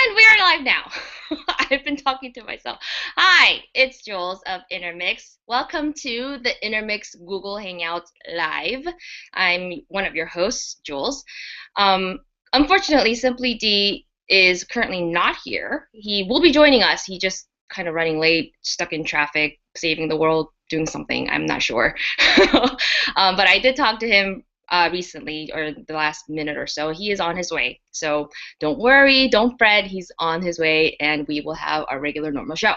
And we are live now. I've been talking to myself. Hi, it's Jules of Intermix. Welcome to the Intermix Google Hangout Live. I'm one of your hosts, Jules. Um, Unfortunately, Simply D is currently not here. He will be joining us. He just kind of running late, stuck in traffic, saving the world, doing something. I'm not sure. But I did talk to him recently, or the last minute or so. He is on his way. So don't worry, don't fret. He's on his way, and we will have our regular normal show.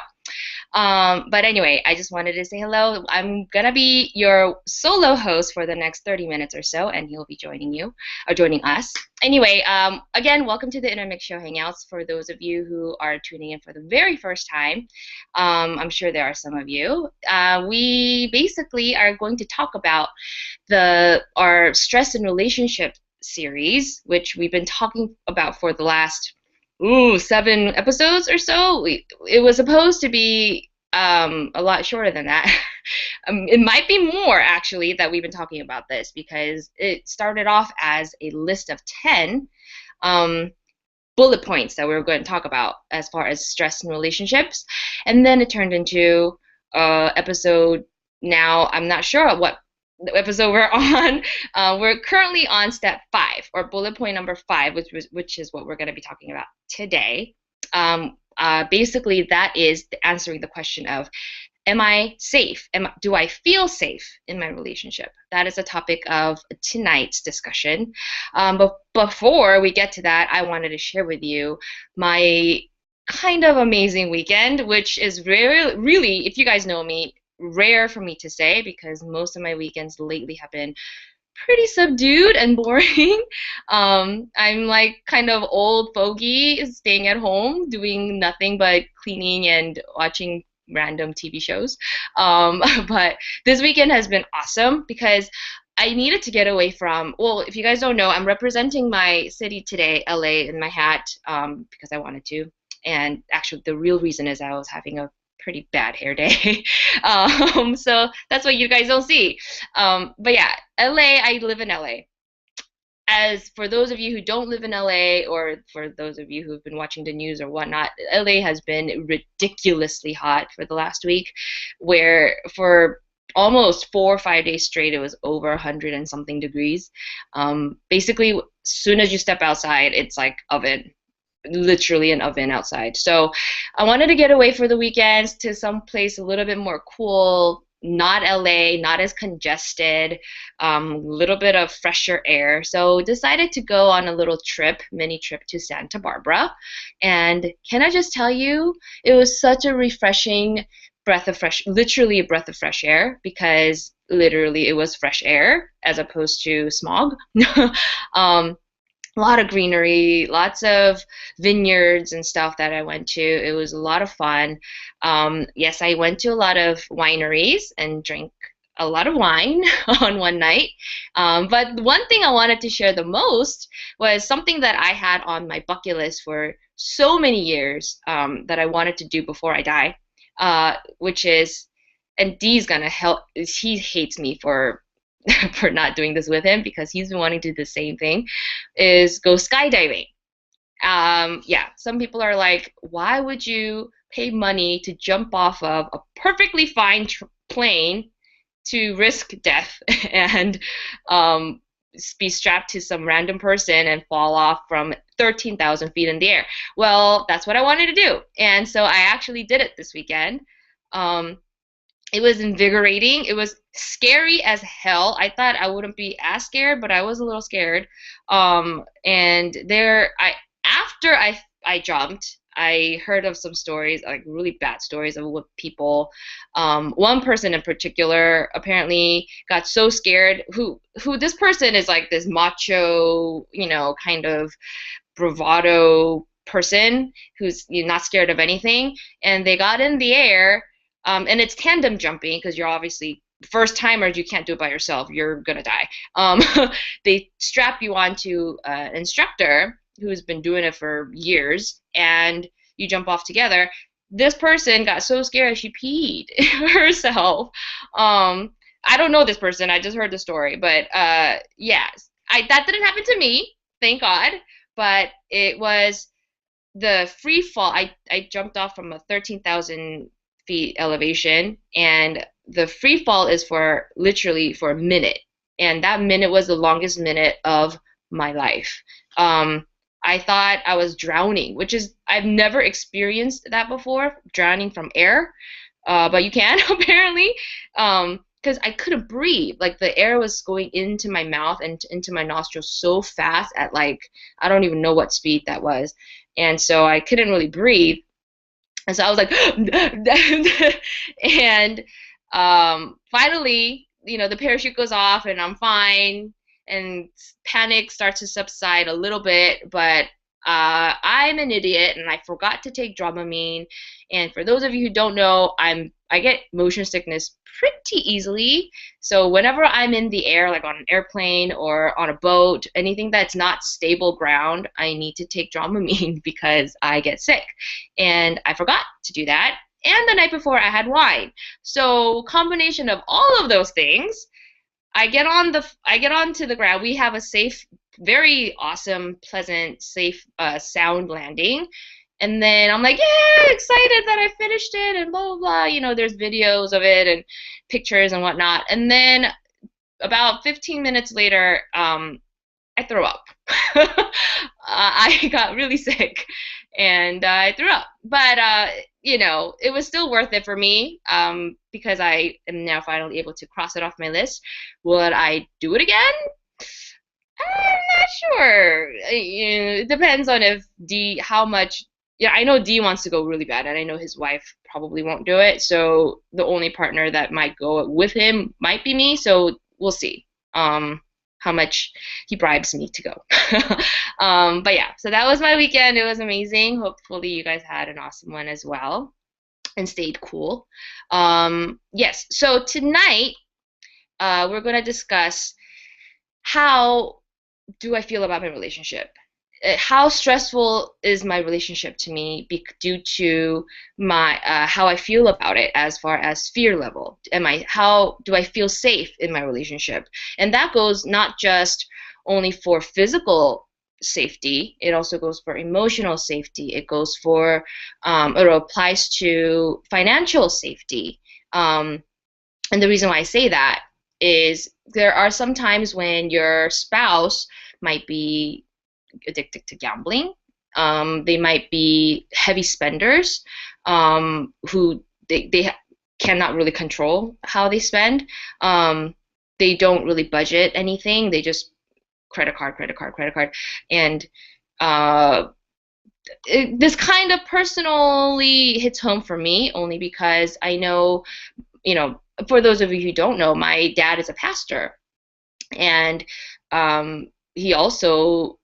But anyway, I just wanted to say hello. I'm gonna be your solo host for the next 30 minutes or so, and he'll be joining you or joining us. Anyway, again, welcome to the Intermix Show Hangouts. For those of you who are tuning in for the very first time, I'm sure there are some of you. We basically are going to talk about our stress and relationship series, which we've been talking about for the last 7 episodes or so. It was supposed to be a lot shorter than that. It might be more actually that we've been talking about this because it started off as a list of 10 bullet points that we were going to talk about as far as stress in relationships, and then it turned into episode. Now I'm not sure what the episode we're on. We're currently on step 5, or bullet point number 5, which is what we're going to be talking about today. Basically, that is answering the question of, am I safe? Do I feel safe in my relationship? That is the topic of tonight's discussion. But before we get to that, I wanted to share with you my kind of amazing weekend, which is really, if you guys know me, rare for me to say because most of my weekends lately have been pretty subdued and boring. I'm like kind of old fogey staying at home doing nothing but cleaning and watching random TV shows. But this weekend has been awesome because I needed to get away from, well, if you guys don't know, I'm representing my city today, LA, in my hat because I wanted to. And actually, the real reason is I was having a pretty bad hair day. So that's what you guys don't see. But yeah, LA, I live in LA. As for those of you who don't live in LA, or for those of you who've been watching the news or whatnot, LA has been ridiculously hot for the last week, where for almost 4 or 5 days straight, it was over 100 and something degrees. Basically, as soon as you step outside, it's like oven, literally an oven outside. So I wanted to get away for the weekends to some place a little bit more cool, not LA, not as congested, little bit of fresher air. So decided to go on a little trip, mini trip to Santa Barbara. And can I just tell you, it was such a refreshing literally a breath of fresh air, because literally it was fresh air as opposed to smog. A lot of greenery, lots of vineyards and stuff that I went to. It was a lot of fun. Yes, I went to a lot of wineries and drank a lot of wine on one night. But one thing I wanted to share the most was something that I had on my bucket list for so many years, that I wanted to do before I die, which is, and Dee's gonna help, he hates me for for not doing this with him because he's been wanting to do the same thing, is go skydiving. Yeah, some people are like, why would you pay money to jump off of a perfectly fine plane to risk death and be strapped to some random person and fall off from 13,000 feet in the air? Well, that's what I wanted to do. And so I actually did it this weekend. It was invigorating. It was scary as hell. I thought I wouldn't be as scared, but I was a little scared. And after I jumped, I heard of some stories, like really bad stories of what people. One person in particular apparently got so scared. Who this person is like this macho, kind of bravado person who's not scared of anything, and they got in the air. And it's tandem jumping because you're obviously first timers. You can't do it by yourself. You're gonna die. They strap you onto an instructor who's been doing it for years, and you jump off together. This person got so scared she peed herself. I don't know this person. I just heard the story, but yeah, that didn't happen to me, thank God. But it was the free fall, I jumped off from a 13,000 feet elevation, and the free fall is for literally for a minute. And that minute was the longest minute of my life. Um, I thought I was drowning, which is, I've never experienced that before, drowning from air. But you can apparently, because I couldn't breathe. Like the air was going into my mouth and into my nostrils so fast at like I don't even know what speed that was, and so I couldn't really breathe. And so I was like, and finally, the parachute goes off and I'm fine, and panic starts to subside a little bit, but I'm an idiot and I forgot to take Dramamine. And for those of you who don't know, I get motion sickness pretty easily. So whenever I'm in the air, like on an airplane or on a boat, anything that's not stable ground, I need to take Dramamine because I get sick. And I forgot to do that. And the night before I had wine. So combination of all of those things, I get onto the ground. We have a safe, very awesome, pleasant, safe sound landing. And then I'm like, yeah, excited that I finished it and blah blah blah. There's videos of it and pictures and whatnot. And then about 15 minutes later, I threw up. I got really sick and I threw up. But, it was still worth it for me because I am now finally able to cross it off my list. Would I do it again? I'm not sure. It depends on if how much. Yeah, I know D wants to go really bad, and I know his wife probably won't do it. So the only partner that might go with him might be me. So we'll see. How much he bribes me to go. But yeah, so that was my weekend. It was amazing. Hopefully you guys had an awesome one as well and stayed cool. Yes, so tonight we're going to discuss how do I feel about my relationship? How stressful is my relationship to me due to my how I feel about it as far as fear level? How do I feel safe in my relationship? And that goes not just only for physical safety, it also goes for emotional safety. It goes for it applies to financial safety. And the reason why I say that is there are some times when your spouse might be addicted to gambling. They might be heavy spenders who they cannot really control how they spend. They don't really budget anything. They just credit card, credit card, credit card. And this kind of personally hits home for me only because I know, for those of you who don't know, my dad is a pastor. And he also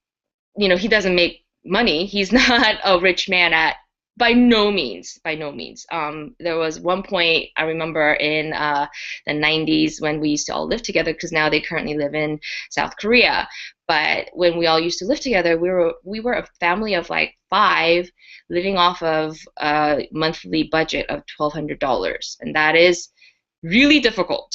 he doesn't make money. He's not a rich man by no means, by no means. There was one point I remember in the 90s when we used to all live together because now they currently live in South Korea. But when we all used to live together, we were a family of like 5 living off of a monthly budget of $1,200, and that is really difficult.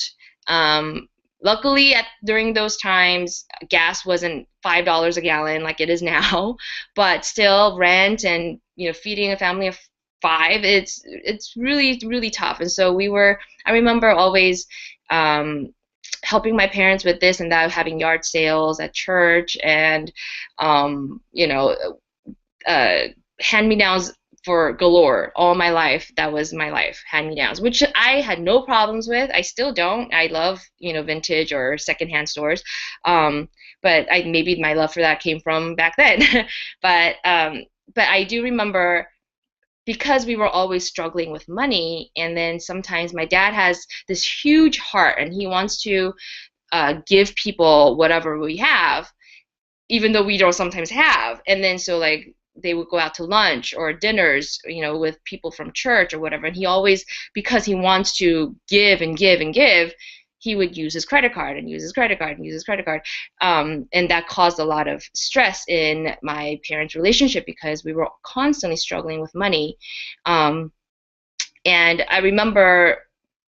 Luckily, during those times, gas wasn't $5 a gallon like it is now, but still, rent and feeding a family of 5, it's really really tough. And so I remember always helping my parents with this and that, having yard sales at church, and hand-me-downs for galore all my life. That was my life, hand-me-downs, which I had no problems with. I still don't. I love vintage or secondhand stores, but maybe my love for that came from back then. but I do remember, because we were always struggling with money, and then sometimes my dad has this huge heart and he wants to give people whatever we have, even though we don't sometimes have. And then so like they would go out to lunch or dinners, with people from church or whatever. And he always, because he wants to give and give and give, he would use his credit card and use his credit card and use his credit card. And that caused a lot of stress in my parents' relationship because we were constantly struggling with money. And I remember,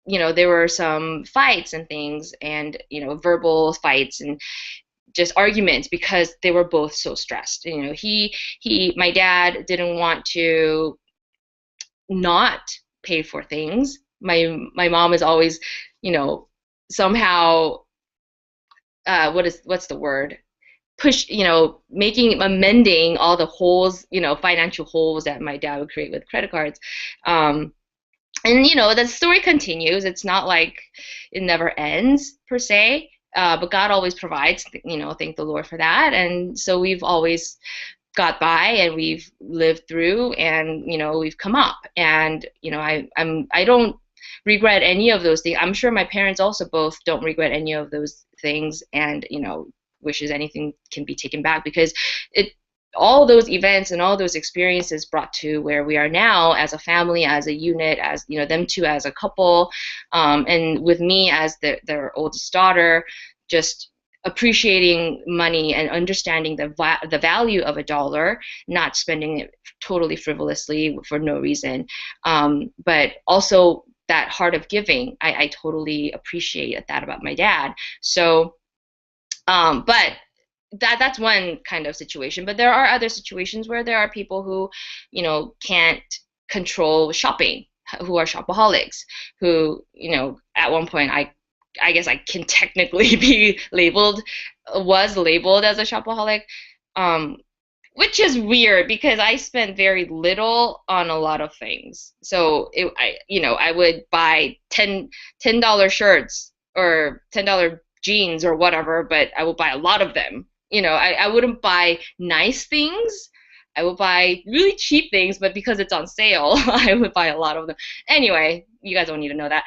there were some fights and things, and, verbal fights, and just arguments because they were both so stressed. My dad didn't want to not pay for things. My mom is always, somehow, what's the word? Push, amending all the holes, financial holes that my dad would create with credit cards. And the story continues. It's not like it never ends per se, but God always provides. Thank the Lord for that. And so we've always got by, and we've lived through, and we've come up. And I don't regret any of those things. I'm sure my parents also both don't regret any of those things, and wishes anything can be taken back, because all those events and all those experiences brought to where we are now as a family, as a unit, as them two as a couple, and with me as their oldest daughter, just appreciating money and understanding the value of a dollar, not spending it totally frivolously for no reason, but also that heart of giving. I totally appreciate that about my dad. So but that's one kind of situation. But there are other situations where there are people who, can't control shopping, who are shopaholics, who, at one point I guess I can technically was labeled as a shopaholic, which is weird because I spent very little on a lot of things. So I would buy $10 shirts or $10 jeans or whatever, but I would buy a lot of them. I wouldn't buy nice things. I would buy really cheap things, but because it's on sale, I would buy a lot of them. Anyway, you guys don't need to know that.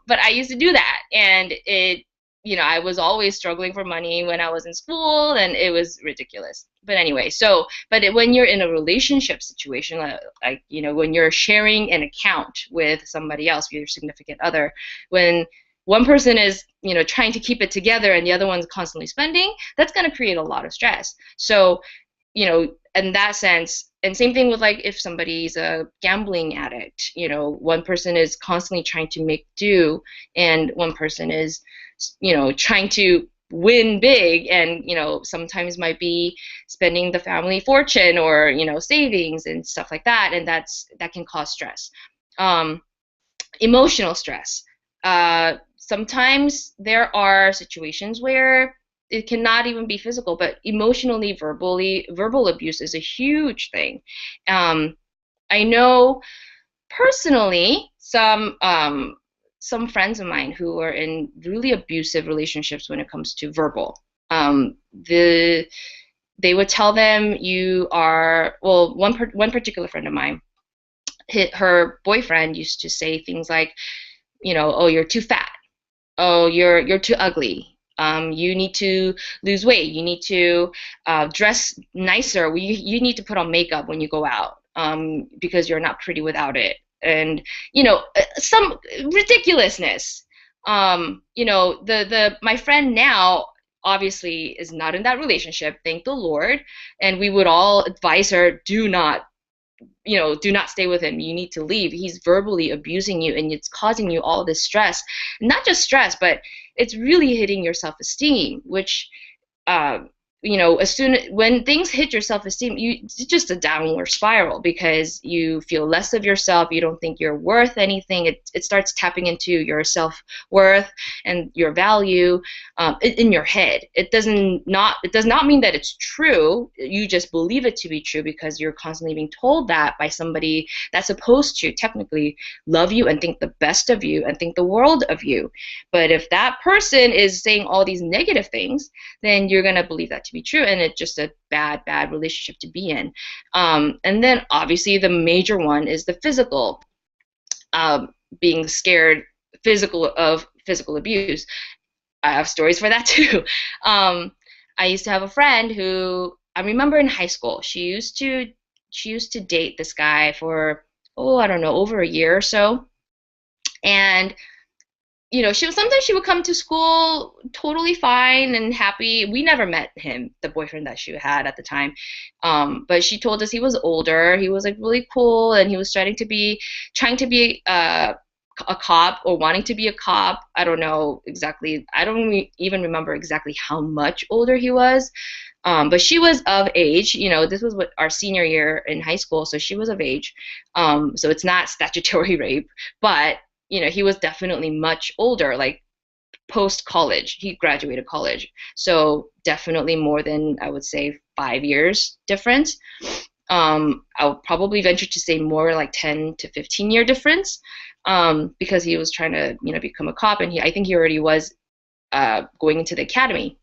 But I used to do that, and I was always struggling for money when I was in school, and it was ridiculous. But anyway, when you're in a relationship situation, like, when you're sharing an account with somebody else, with your significant other, when one person is, trying to keep it together and the other one's constantly spending, that's going to create a lot of stress. So, in that sense, and same thing with, like, if somebody's a gambling addict, one person is constantly trying to make do, and one person is, trying to win big, and, sometimes might be spending the family fortune or, savings and stuff like that, and that can cause stress. Emotional stress. Sometimes there are situations where it cannot even be physical, but emotionally, verbal abuse is a huge thing. I know personally some friends of mine who are in really abusive relationships when it comes to verbal. They would tell them one particular friend of mine, her boyfriend used to say things like, oh, you're too fat. Oh, you're too ugly. You need to lose weight. You need to dress nicer. You need to put on makeup when you go out, because you're not pretty without it. And some ridiculousness. My friend now obviously is not in that relationship, thank the Lord. And we would all advise her, do not stay with him. You need to leave. He's verbally abusing you, and it's causing you all this stress. Not just stress, but it's really hitting your self-esteem, which, when things hit your self-esteem, it's just a downward spiral, because you feel less of yourself. You don't think you're worth anything. It starts tapping into your self-worth and your value in your head. It does not mean that it's true. You just believe it to be true because you're constantly being told that by somebody that's supposed to technically love you and think the best of you and think the world of you. But if that person is saying all these negative things, then you're going to believe that to be true, and it's just a bad relationship to be in. And then obviously the major one is the physical, being scared of physical abuse. I have stories for that too. I used to have a friend who, I remember in high school, she used to date this guy for, I don't know, over a year or so. And sometimes she would come to school totally fine and happy. We never met him, the boyfriend that she had at the time. But she told us he was older. He was like really cool, and he was trying to be a cop or wanting to be a cop. I don't know exactly. I don't even remember exactly how much older he was. But she was of age. This was what our senior year in high school, so she was of age. So it's not statutory rape, but he was definitely much older, like post college. He graduated college, so definitely more than, I would say, 5 years difference. I'll probably venture to say more like 10 to 15-year difference, because he was trying to, become a cop, and I think he already was going into the academy.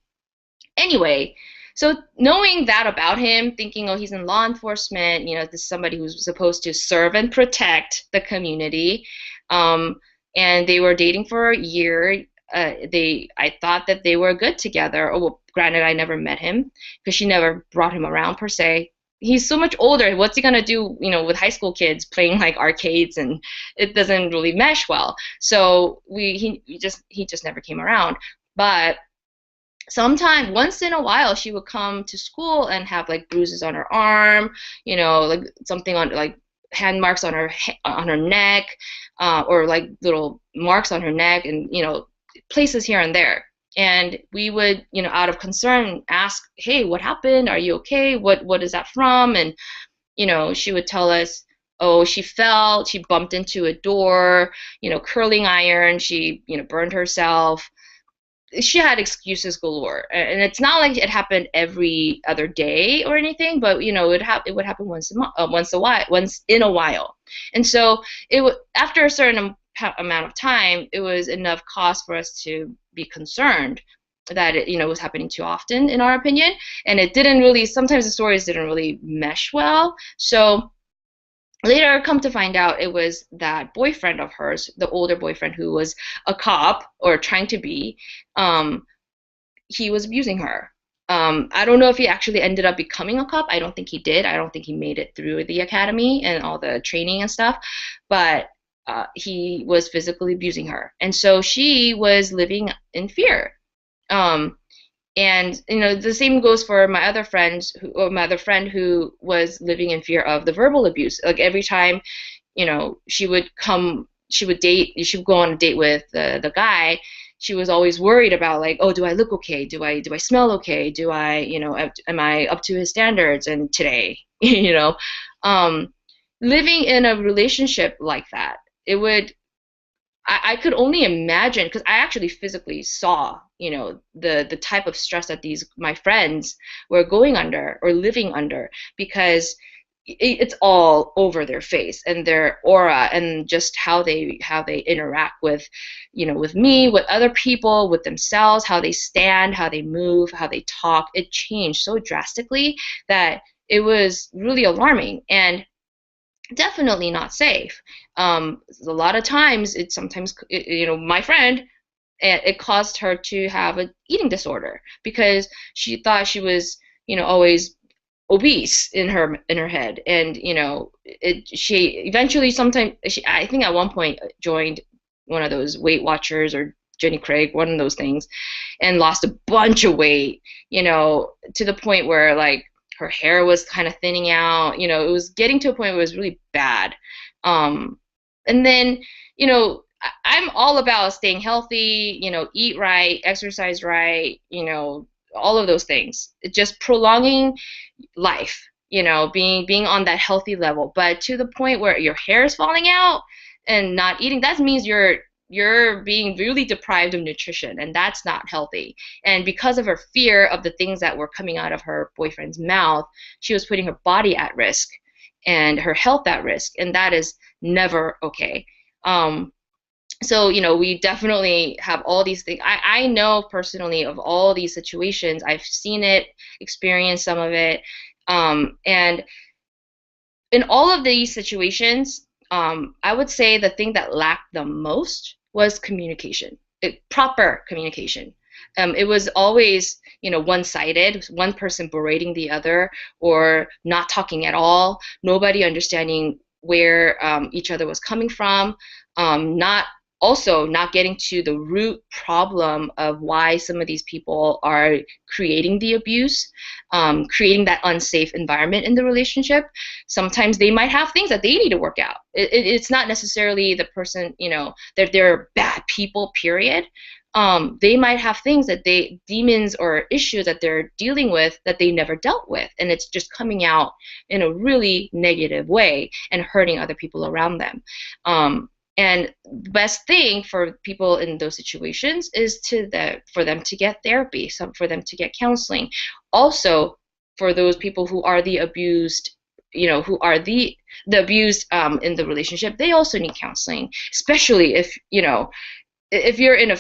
Anyway, so knowing that about him, thinking, oh, he's in law enforcement, this is somebody who's supposed to serve and protect the community, and they were dating for a year. I thought that they were good together. Oh, well, granted, I never met him because she never brought him around per se. He's so much older. What's he gonna do, with high school kids playing like arcades, and it doesn't really mesh well. So he just never came around. But sometime once in a while she would come to school and have like bruises on her arm, like something on, like hand marks on her neck, or like little marks on her neck, and places here and there. And we would, out of concern, ask, hey, what happened? Are you okay? What is that from? And she would tell us, oh, she fell, she bumped into a door, curling iron, she burned herself. She had excuses galore, and it's not like it happened every other day or anything, but it would happen once in a while. And so after a certain amount of time, it was enough cause for us to be concerned that it was happening too often, in our opinion. And it didn't really, sometimes the stories didn't really mesh well. So later, come to find out, it was that boyfriend of hers, the older boyfriend who was a cop, or trying to be. He was abusing her. I don't know if he actually ended up becoming a cop. I don't think he did. I don't think he made it through the academy and all the training and stuff. But he was physically abusing her, and so she was living in fear. And the same goes for my other friends, my other friend who was living in fear of the verbal abuse. Like every time, she would go on a date with the guy. She was always worried about, like, oh, do I look okay? Do I smell okay? Do I, am I up to his standards? And today, living in a relationship like that, I could only imagine, because I actually physically saw, the type of stress that my friends were going under or living under, because it's all over their face and their aura, and just how they interact with, with me, with other people, with themselves, how they stand, how they move, how they talk. It changed so drastically that it was really alarming and definitely not safe. A lot of times, my friend, it caused her to have an eating disorder because she thought she was, always obese in her head. And she eventually, I think at one point joined one of those Weight Watchers or Jenny Craig, one of those things, and lost a bunch of weight, to the point where, like, her hair was kind of thinning out. It was getting to a point where it was really bad. And then, I'm all about staying healthy, eat right, exercise right, all of those things. It's just prolonging life, being on that healthy level. But to the point where your hair is falling out and not eating, that means you're being really deprived of nutrition, and that's not healthy. And because of her fear of the things that were coming out of her boyfriend's mouth, she was putting her body at risk and her health at risk, and that is never okay. So, we definitely have all these things. I know personally of all these situations. I've seen it, experienced some of it. And in all of these situations, I would say the thing that lacked the most was communication, proper communication. It was always, one-sided, one person berating the other or not talking at all, nobody understanding where each other was coming from, not also not getting to the root problem of why some of these people are creating the abuse, creating that unsafe environment in the relationship. Sometimes they might have things that they need to work out. It's not necessarily the person, that they're bad people, period. They might have things that demons or issues that they're dealing with that they never dealt with, and it's just coming out in a really negative way and hurting other people around them. And the best thing for people in those situations is for them to get therapy, for them to get counseling. Also, for those people who are the abused, who are the abused in the relationship, they also need counseling, especially if you're in a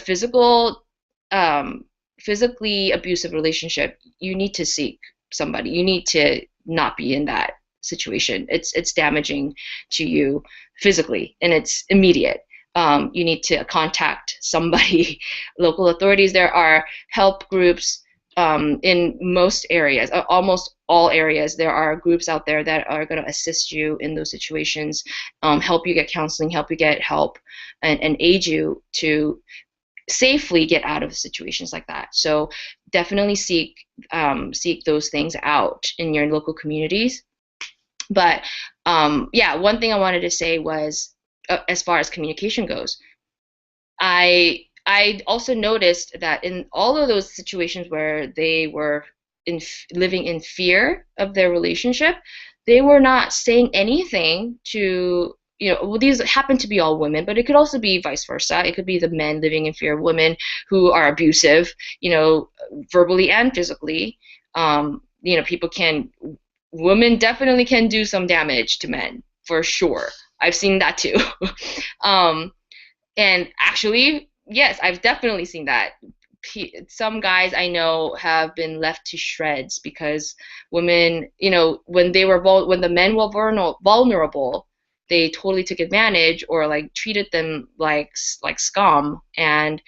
physically abusive relationship. You need to seek somebody. You need to not be in that situation. It's damaging to you physically, and it's immediate. You need to contact somebody, local authorities. There are help groups in most areas, almost all areas. There are groups out there that are going to assist you in those situations, help you get counseling, help you get help, and aid you to safely get out of situations like that. So definitely seek those things out in your local communities. But yeah, one thing I wanted to say was, as far as communication goes, I also noticed that in all of those situations where they were living in fear of their relationship, they were not saying anything to, well, these happen to be all women, but it could also be vice versa. It could be the men living in fear of women who are abusive, verbally and physically. Women definitely can do some damage to men, for sure. I've seen that too. And actually, yes, I've definitely seen that. Some guys I know have been left to shreds because women, when the men were vulnerable, they totally took advantage or like treated them like scum, and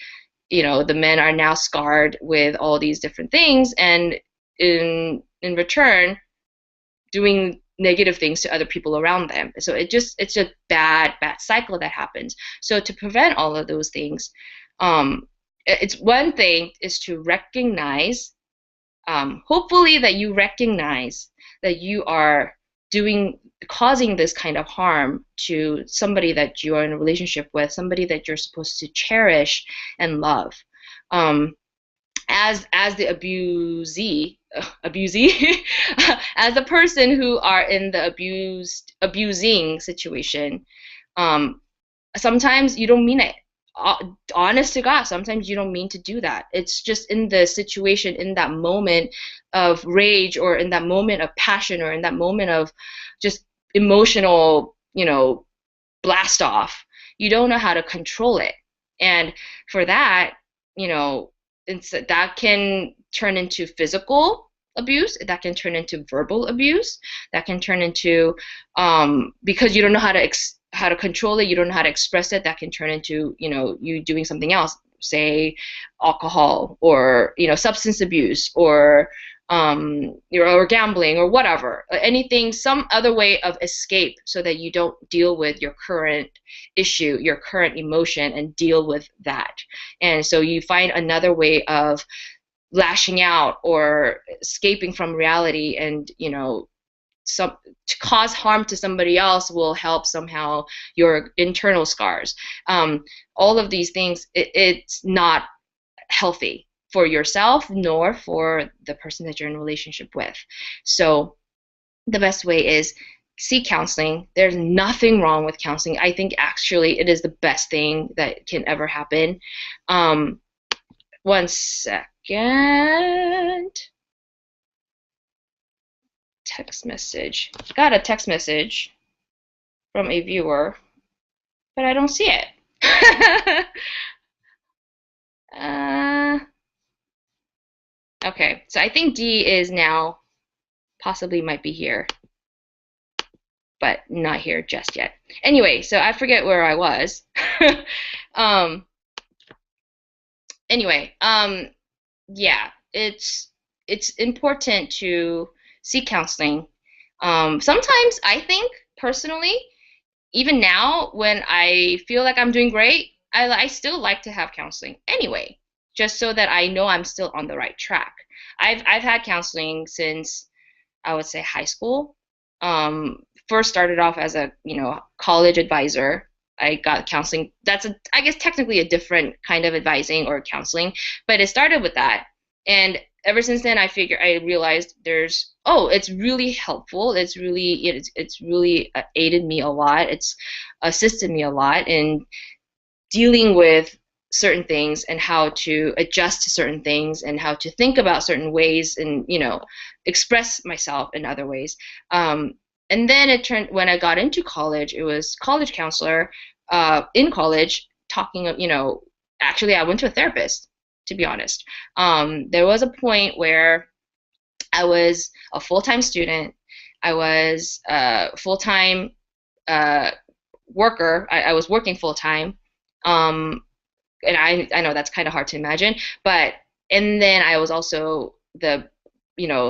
the men are now scarred with all these different things, and in return doing negative things to other people around them. So it's a bad cycle that happens. So to prevent all of those things, it's one thing is to recognize, hopefully that you recognize that you are causing this kind of harm to somebody that you are in a relationship with, somebody that you're supposed to cherish and love. As the abusee, as a person who are in the abusing situation, sometimes you don't mean it. Honest to God, sometimes you don't mean to do that. It's just in the situation, in that moment of rage, or in that moment of passion, or in that moment of just emotional, blast off. You don't know how to control it, and for that, that can turn into physical abuse, that can turn into verbal abuse, that can turn into, because you don't know how to control it, you don't know how to express it, that can turn into, you doing something else, say alcohol, or, substance abuse, or gambling, or whatever, anything, some other way of escape, so that you don't deal with your current issue, your current emotion, and deal with that. And so you find another way of lashing out or escaping from reality, and to cause harm to somebody else will help somehow your internal scars. All of these things, it's not healthy for yourself nor for the person that you're in a relationship with. So the best way is seek counseling. There's nothing wrong with counseling. I think actually it is the best thing that can ever happen. One second. Text message. Got a text message from a viewer, but I don't see it. Okay, so I think D is now possibly might be here, but not here just yet. Anyway, so I forget where I was. Anyway, yeah, it's important to seek counseling. Sometimes I think personally, even now when I feel like I'm doing great, I still like to have counseling anyway, just so that I know I'm still on the right track. I've had counseling since I would say high school. First started off as a, college advisor. I got counseling. That's I guess technically a different kind of advising or counseling, but it started with that. And ever since then, I realized it's really helpful. It's really aided me a lot. It's assisted me a lot in dealing with certain things and how to adjust to certain things and how to think about certain ways and express myself in other ways. And then it turned when I got into college, it was college counselor in college talking. Actually, I went to a therapist, to be honest. There was a point where I was a full-time student. I was a full-time uh, worker. I was working full-time. Um, and I know that's kind of hard to imagine, but and then I was also the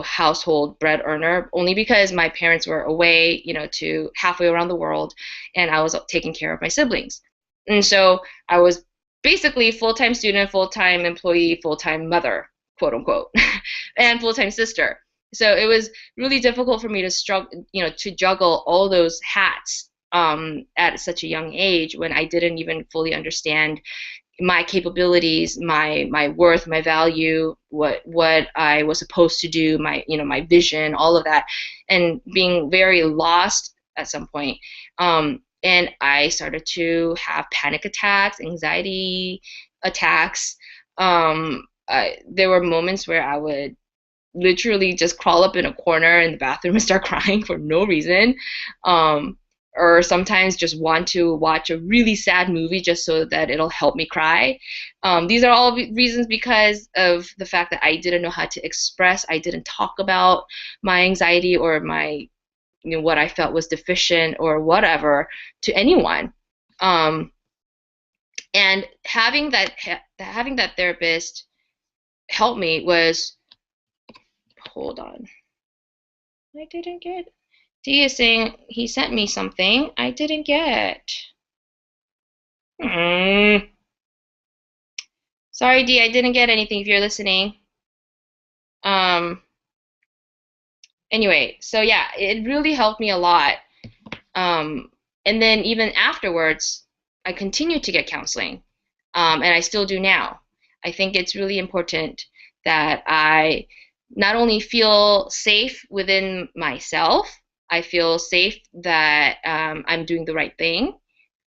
household bread earner only because my parents were away, to halfway around the world, and I was taking care of my siblings. And so I was basically full-time student, full-time employee, full-time mother, quote unquote, and full-time sister. So it was really difficult for me to struggle, to juggle all those hats at such a young age when I didn't even fully understand my capabilities, my worth, my value, what I was supposed to do, my vision, all of that, and being very lost at some point. And I started to have panic attacks, anxiety attacks. There were moments where I would literally just crawl up in a corner in the bathroom and start crying for no reason. Um, or sometimes just want to watch a really sad movie just so that it'll help me cry. These are all reasons because of the fact that I didn't know how to express. I didn't talk about my anxiety or my, what I felt was deficient or whatever to anyone. And having that therapist help me was, hold on, I didn't get. D is saying he sent me something I didn't get. Mm. Sorry, D, I didn't get anything if you're listening. Um, anyway, so yeah, it really helped me a lot. Um, and then even afterwards, I continued to get counseling, and I still do now. I think it's really important that I not only feel safe within myself, I feel safe that I'm doing the right thing.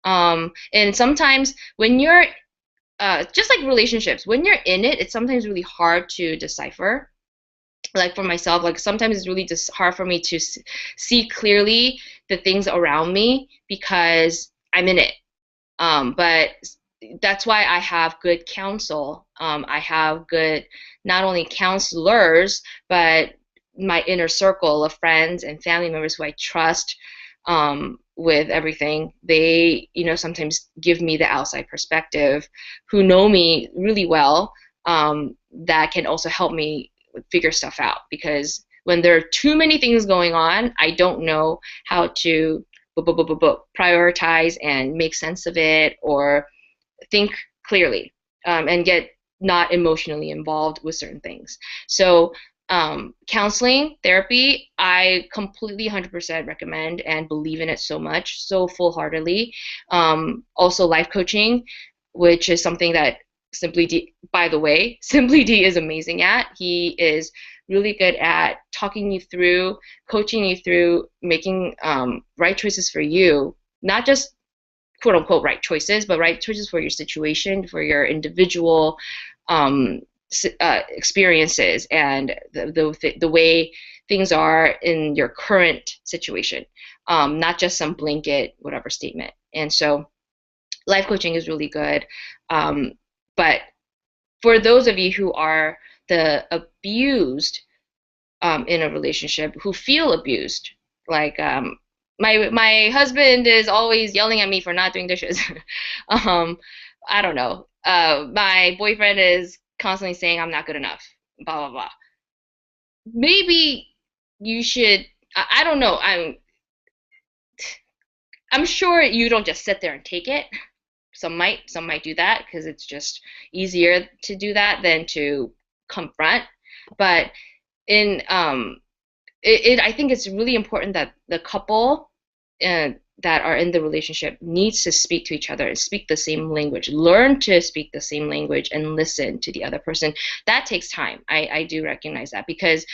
And sometimes when you're just like relationships, when you're in it, it's sometimes really hard to decipher. Like for myself, like sometimes it's really just hard for me to see clearly the things around me because I'm in it. But that's why I have good counsel. I have good, not only counselors, but my inner circle of friends and family members who I trust with everything. They, sometimes give me the outside perspective, who know me really well, that can also help me figure stuff out. Because when there are too many things going on, I don't know how to prioritize and make sense of it or think clearly, and get not emotionally involved with certain things. So counseling, therapy, I completely 100% recommend and believe in it so much, so full-heartedly. Also life coaching, which is something that Simply D, by the way, Simply D is amazing at. He is really good at talking you through, coaching you through making right choices for you, not just quote unquote right choices, but right choices for your situation, for your individual um, experiences, and the way things are in your current situation, not just some blanket whatever statement. And so, life coaching is really good. But for those of you who are the abused in a relationship, who feel abused, like my husband is always yelling at me for not doing dishes. um, I don't know. My boyfriend is constantly saying I'm not good enough. Blah blah blah. Maybe you should. I don't know. I'm sure you don't just sit there and take it. Some might do that because it's just easier to do that than to confront. But in I think it's really important that the couple uh, that are in the relationship needs to speak to each other and speak the same language, learn to speak the same language and listen to the other person. That takes time. I do recognize that because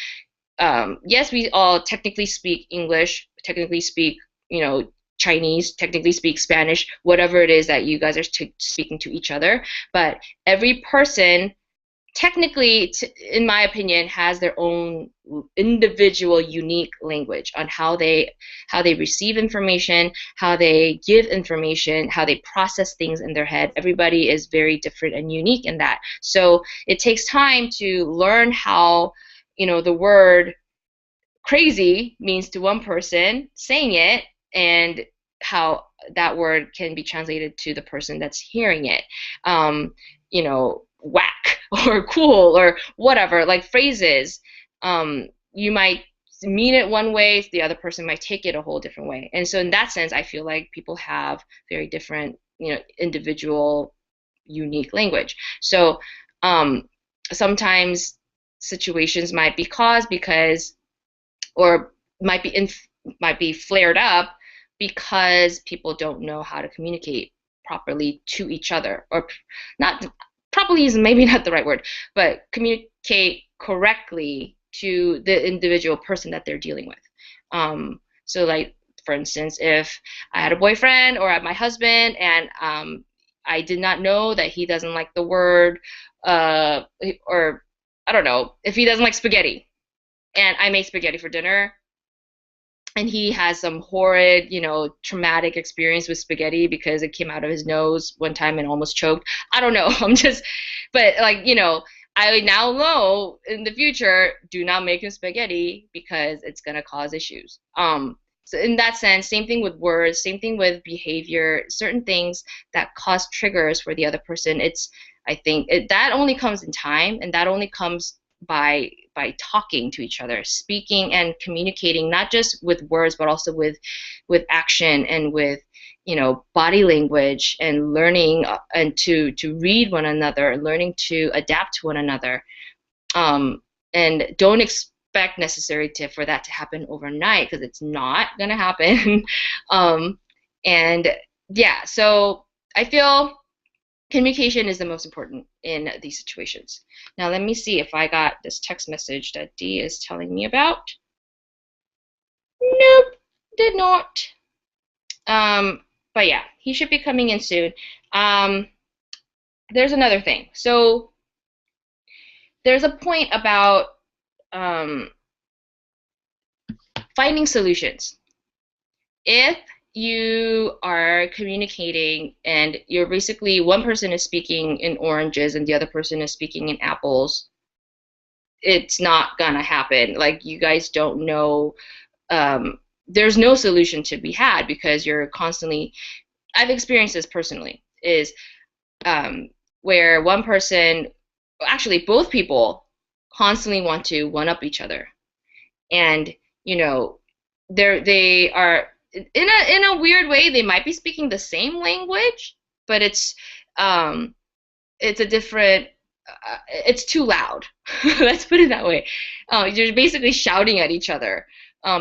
yes, we all technically speak English, technically speak, Chinese, technically speak Spanish, whatever it is that you guys are speaking to each other. But every person, technically, in my opinion, has their own individual, unique language on how they receive information, how they give information, how they process things in their head. Everybody is very different and unique in that. So it takes time to learn how, the word crazy means to one person saying it, and how that word can be translated to the person that's hearing it. Whack or cool or whatever, like phrases. You might mean it one way, the other person might take it a whole different way. And so in that sense, I feel like people have very different, individual, unique language. So sometimes situations might be caused because, or might be flared up because people don't know how to communicate properly to each other, or not properly is maybe not the right word, but communicate correctly to the individual person that they're dealing with. So like, for instance, if I had a boyfriend or my husband, and I did not know that he doesn't like the word, or I don't know, if he doesn't like spaghetti, and I made spaghetti for dinner, and he has some horrid, traumatic experience with spaghetti because it came out of his nose one time and almost choked. I don't know. But like, I now know in the future, do not make him spaghetti because it's gonna cause issues. So in that sense, same thing with words, same thing with behavior, certain things that cause triggers for the other person. I think that only comes in time, and that only comes by talking to each other, speaking and communicating, not just with words, but also with action and with body language, and learning and to read one another, learning to adapt to one another, and don't expect necessarily for that to happen overnight, because it's not gonna happen. And yeah, so I feel communication is the most important in these situations. Now let me see if I got this text message that Dee is telling me about. Nope, did not. But yeah, he should be coming in soon. There's another thing. So there's a point about finding solutions. If you are communicating and you're basically, one person is speaking in oranges and the other person is speaking in apples, it's not gonna happen. Like, you guys don't know, there's no solution to be had, because you're constantly, I've experienced this personally, is where one person, actually both people, constantly want to one up each other. And they are, in a weird way, they might be speaking the same language, but it's a different, it's too loud. Let's put it that way. You're basically shouting at each other,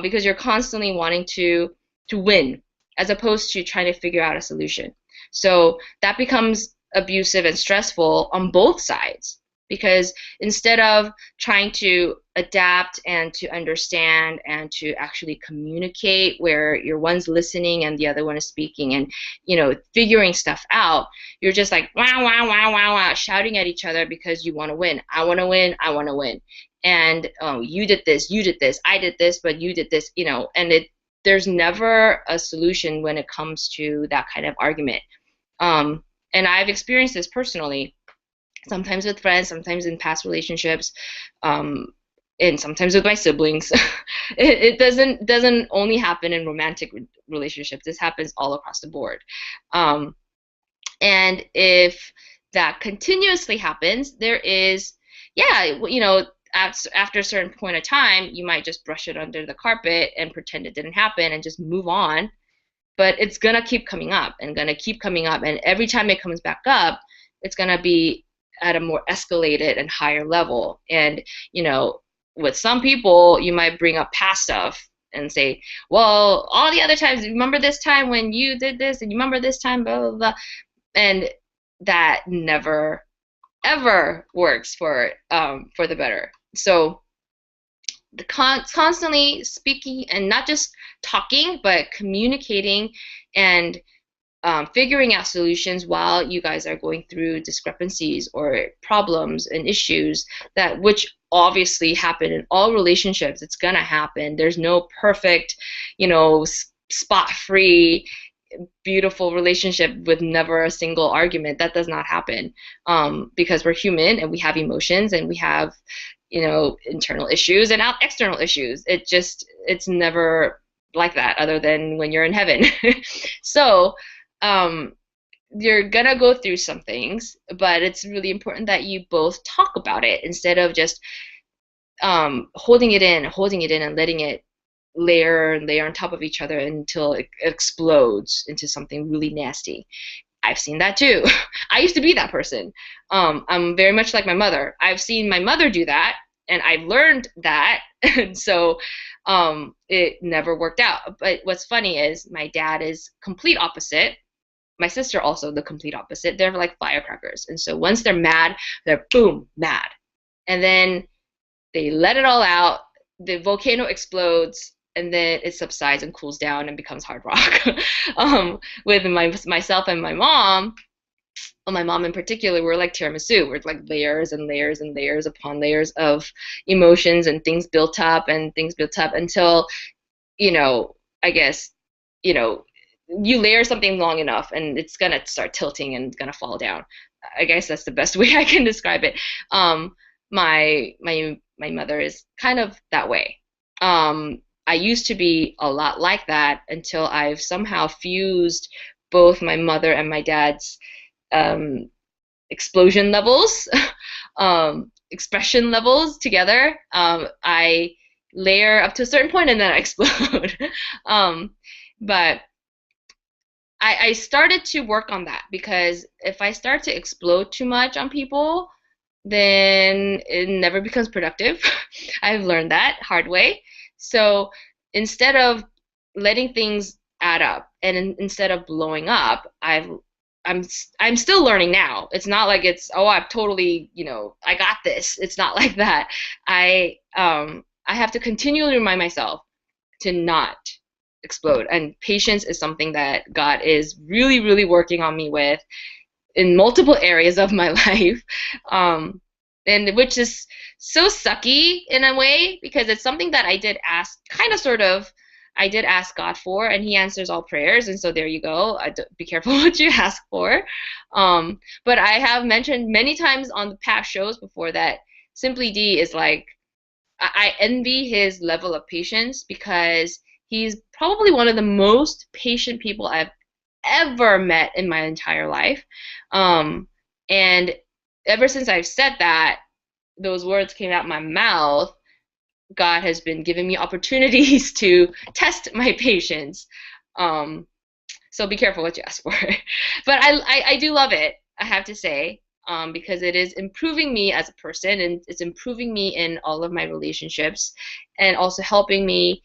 because you're constantly wanting to win, as opposed to trying to figure out a solution. So that becomes abusive and stressful on both sides, because instead of trying to adapt and to understand and to actually communicate, where one's listening and the other one is speaking, and figuring stuff out, you're just like wow wow wow wow wow, shouting at each other because you want to win. I want to win. I want to win. And you did this, I did this, but you did this, and there's never a solution when it comes to that kind of argument. And I've experienced this personally, sometimes with friends, sometimes in past relationships, and sometimes with my siblings. It doesn't only happen in romantic relationships. This happens all across the board. And if that continuously happens, there is, after a certain point of time, you might just brush it under the carpet and pretend it didn't happen and just move on. but it's gonna keep coming up and gonna keep coming up, and every time it comes back up, it's gonna be at a more escalated and higher level. And with some people, you might bring up past stuff and say, well, all the other times, remember this time when you did this, and you remember this time, blah blah blah, and that never ever works for the better. So the constantly speaking, and not just talking, but communicating and figuring out solutions while you guys are going through discrepancies or problems and issues, that which obviously happen in all relationships. It's gonna happen. There's no perfect, spot-free, beautiful relationship with never a single argument. That does not happen, because we're human and we have emotions and we have internal issues and external issues. It's never like that, other than when you're in heaven. So you're gonna go through some things, but it's really important that you both talk about it instead of just holding it in, and letting it layer and layer on top of each other until it explodes into something really nasty. I've seen that too. I used to be that person. I'm very much like my mother. I've seen my mother do that, and I've learned that, and so it never worked out. But what's funny is my dad is complete opposite. My sister also the complete opposite. They're like firecrackers, and so once they're mad, they're boom, mad, and then they let it all out. The volcano explodes, and then it subsides and cools down and becomes hard rock. With myself and my mom, well, my mom in particular, we're like tiramisu. We're like layers and layers and layers upon layers of emotions and things built up until, I guess, you layer something long enough and it's gonna start tilting and it's gonna fall down. I guess that's the best way I can describe it. My mother is kind of that way. I used to be a lot like that until I've somehow fused both my mother and my dad's explosion levels, expression levels together. I layer up to a certain point and then I explode. But I started to work on that, because if I start to explode too much on people, then it never becomes productive. I've learned that hard way. So instead of letting things add up and instead of blowing up, I'm still learning now. It's not like it's, oh, I've totally, I got this. It's not like that. I have to continually remind myself to not explode. And patience is something that God is really, really working on me with in multiple areas of my life, and which is so sucky in a way, because it's something that I did ask, I did ask God for, and He answers all prayers, and so there you go. Be careful what you ask for. But I have mentioned many times on the past shows before that Simply D is like, I envy his level of patience, because he's probably one of the most patient people I've ever met in my entire life. And ever since I've said that, those words came out my mouth, God has been giving me opportunities to test my patience. So be careful what you ask for. But I do love it, I have to say, because it is improving me as a person, and it's improving me in all of my relationships, and also helping me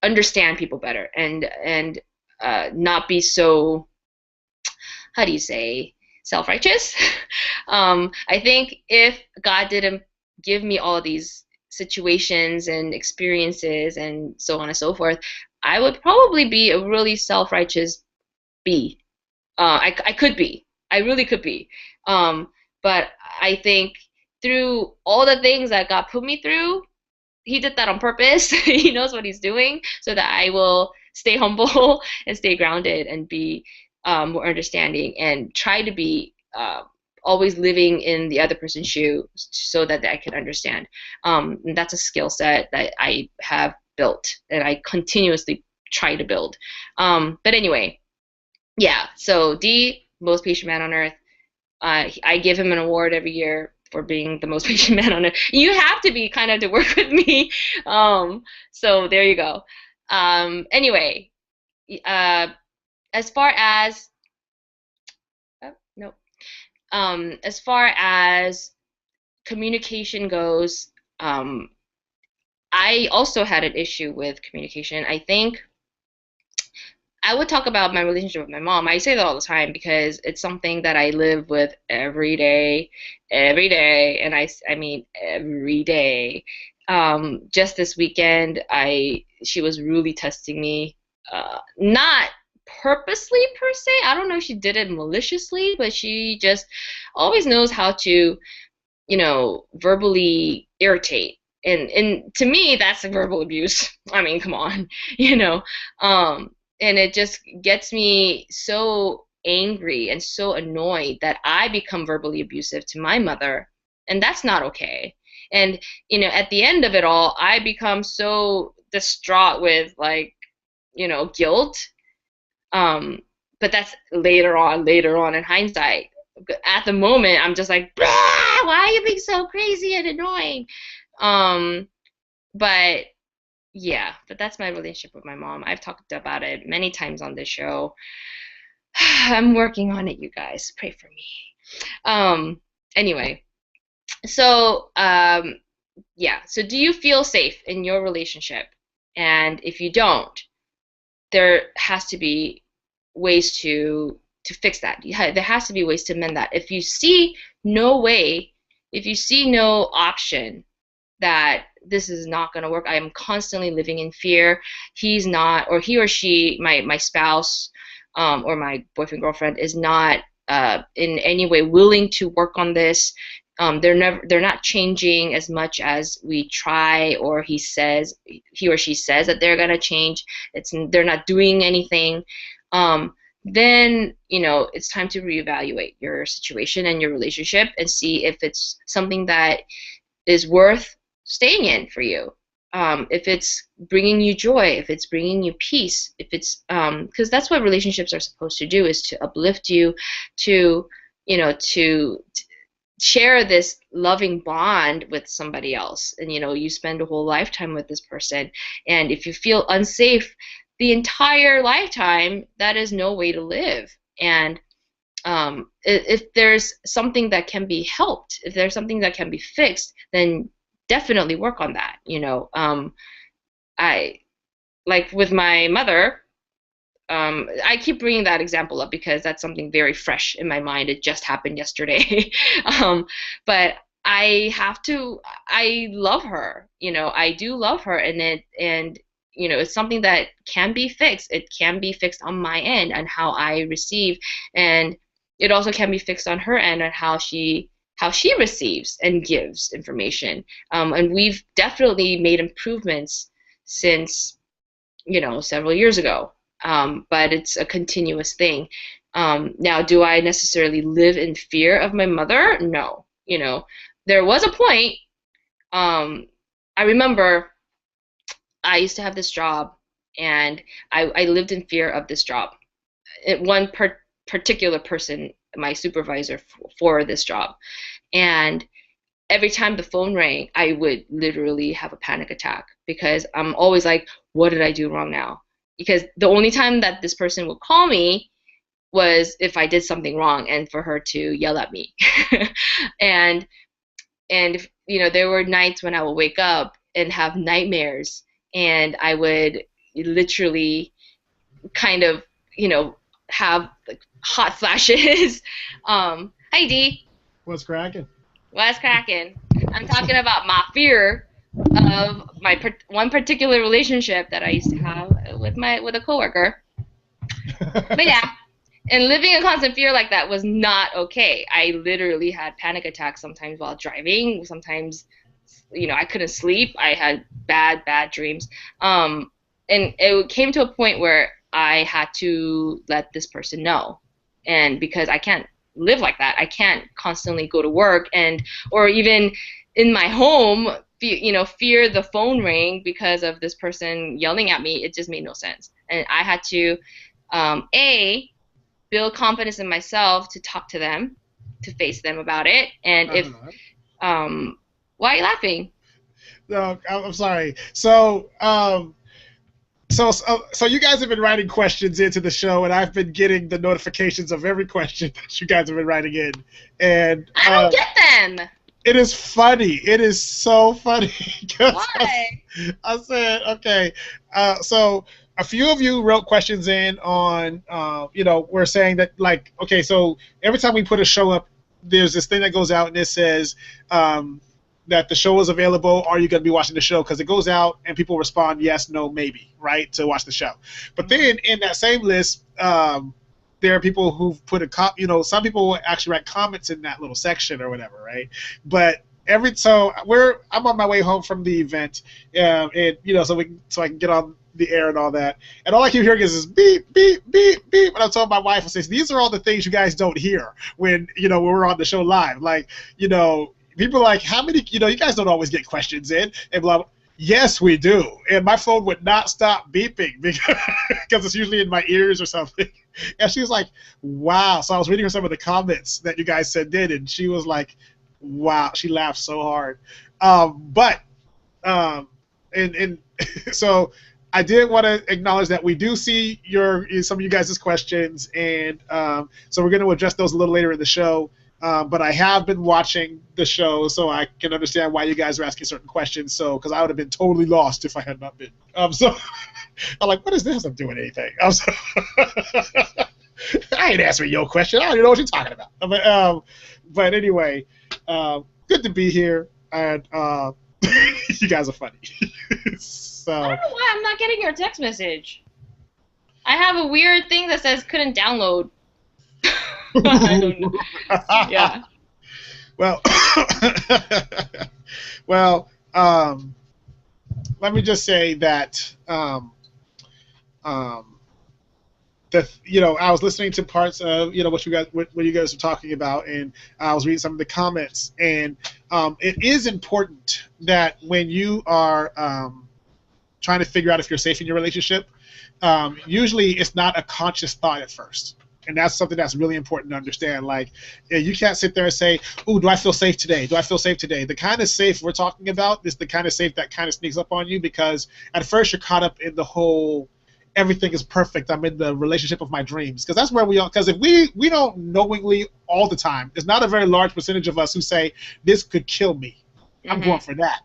understand people better, and not be so, how do you say, self-righteous. I think if God didn't give me all these situations and experiences and so on and so forth, I would probably be a really self-righteous bee. I could be. I really could be. But I think through all the things that God put me through, He did that on purpose. He knows what He's doing, so that I will stay humble and stay grounded and be more understanding, and try to be always living in the other person's shoe, so that I can understand. And that's a skill set that I have built, and I continuously try to build. But anyway, yeah, so D, most patient man on earth. I give him an award every year for being the most patient man on earth. You have to be, kind of, to work with me. So there you go. Anyway, uh, as far as no, as far as communication goes, I also had an issue with communication. I think I would talk about my relationship with my mom. I say that all the time because it's something that I live with every day, and I mean every day. Just this weekend, I she was really testing me, not purposely per se. I don't know if she did it maliciously, but she just always knows how to, verbally irritate. And to me, that's verbal abuse. I mean, come on, you know. Um, and it just gets me so angry and so annoyed that I become verbally abusive to my mother, and that's not okay. And at the end of it all, I become so distraught with like, guilt. Um, but that's later on in hindsight. At the moment, I'm just like, why are you being so crazy and annoying? Um, but yeah, but that's my relationship with my mom. I've talked about it many times on this show. I'm working on it, you guys. Pray for me. Um, anyway, so yeah. So do you feel safe in your relationship? And if you don't, there has to be ways to fix that. There has to be ways to mend that. If you see no way, if you see no option that this is not going to work, I am constantly living in fear. He's not, or he or she, my spouse, or my boyfriend girlfriend is not in any way willing to work on this. They're not changing as much as we try, or he or she says that they're gonna change. They're not doing anything. Then it's time to reevaluate your situation and your relationship and see if it's something that is worth staying in for you. If it's bringing you joy, if it's bringing you peace, if it's because that's what relationships are supposed to do, is to uplift you, to to share this loving bond with somebody else. And you spend a whole lifetime with this person, and if you feel unsafe the entire lifetime, that is no way to live. And if there's something that can be helped, if there's something that can be fixed, then definitely work on that. I like with my mother. I keep bringing that example up because that's something very fresh in my mind. It just happened yesterday. But I love her. I do love her, and it's something that can be fixed. It can be fixed on my end and how I receive, and it also can be fixed on her end and how she receives and gives information. And we've definitely made improvements since several years ago. But it's a continuous thing. Now, do I necessarily live in fear of my mother? No. There was a point. I remember I used to have this job, and I lived in fear of this job. One particular person, my supervisor for this job, and every time the phone rang, I would literally have a panic attack because I'm always like, what did I do wrong now? Because the only time that this person would call me was if I did something wrong and for her to yell at me. and and there were nights when I would wake up and have nightmares, and I would literally kind of have like hot flashes. Hi Dee. What's cracking? What's cracking? I'm talking about my fear of one particular relationship that I used to have with a coworker. But yeah, and living in constant fear like that was not okay. I literally had panic attacks sometimes while driving. Sometimes, I couldn't sleep. I had bad dreams. And it came to a point where I had to let this person know. And because I can't live like that, I can't constantly go to work or even in my home, fear the phone ring because of this person yelling at me. It just made no sense. And I had to, A, build confidence in myself to talk to them, to face them about it. And if, Uh-huh. why are you laughing? No, I'm sorry. So So you guys have been writing questions into the show, and I've been getting the notifications of every question that you guys have been writing in, and I don't get them. it is funny. It is so funny. Why? I said, okay. So a few of you wrote questions in on, we're saying that, like, okay, so every time we put a show up, there's this thing that goes out and it says that the show is available. Are you going to be watching the show? Because it goes out and people respond yes, no, maybe, right, to watch the show. But then in that same list, there are people who've put some people actually write comments in that little section or whatever, right? But I'm on my way home from the event, and so I can get on the air and all that, and all I keep hearing is this beep beep beep beep. And I told my wife, I said, these are all the things you guys don't hear when we're on the show live, like people are like, how many, you guys don't always get questions in, and blah blah. Yes, we do. And my phone would not stop beeping because it's usually in my ears or something. And she was like, wow. So I was reading her some of the comments that you guys sent in, and she was like, wow. She laughed so hard. So I did want to acknowledge that we do see some of you guys' questions, and so we're going to address those a little later in the show. But I have been watching the show, so I can understand why you guys are asking certain questions. So, because I would have been totally lost if I had not been. So I'm like, what is this? I'm doing anything. I ain't answering your question. I don't even know what you're talking about. But anyway, good to be here, and you guys are funny. So I don't know why I'm not getting your text message. I have a weird thing that says couldn't download. I don't know. Yeah. Well, let me just say that I was listening to parts of what you guys were talking about, and I was reading some of the comments, and it is important that when you are trying to figure out if you're safe in your relationship, usually it's not a conscious thought at first. And that's something that's really important to understand. Like, you can't sit there and say, ooh, do I feel safe today? Do I feel safe today? The kind of safe we're talking about is the kind of safe that kind of sneaks up on you, because at first you're caught up in the whole everything is perfect, I'm in the relationship of my dreams. Because that's where we are. Because if we don't knowingly all the time, there's not a very large percentage of us who say, this could kill me. I'm going for that.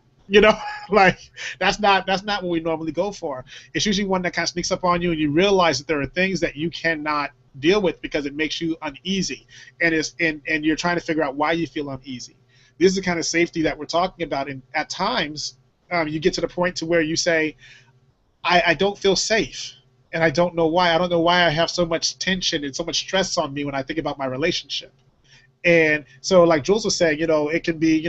Like that's not what we normally go for. It's usually one that kind of sneaks up on you, and you realize that there are things that you cannot deal with because it makes you uneasy, and you're trying to figure out why you feel uneasy. This is the kind of safety that we're talking about, and at times you get to the point to where you say, I don't feel safe, and I don't know why. I don't know why I have so much tension and so much stress on me when I think about my relationship. And so, like Jules was saying, it can be,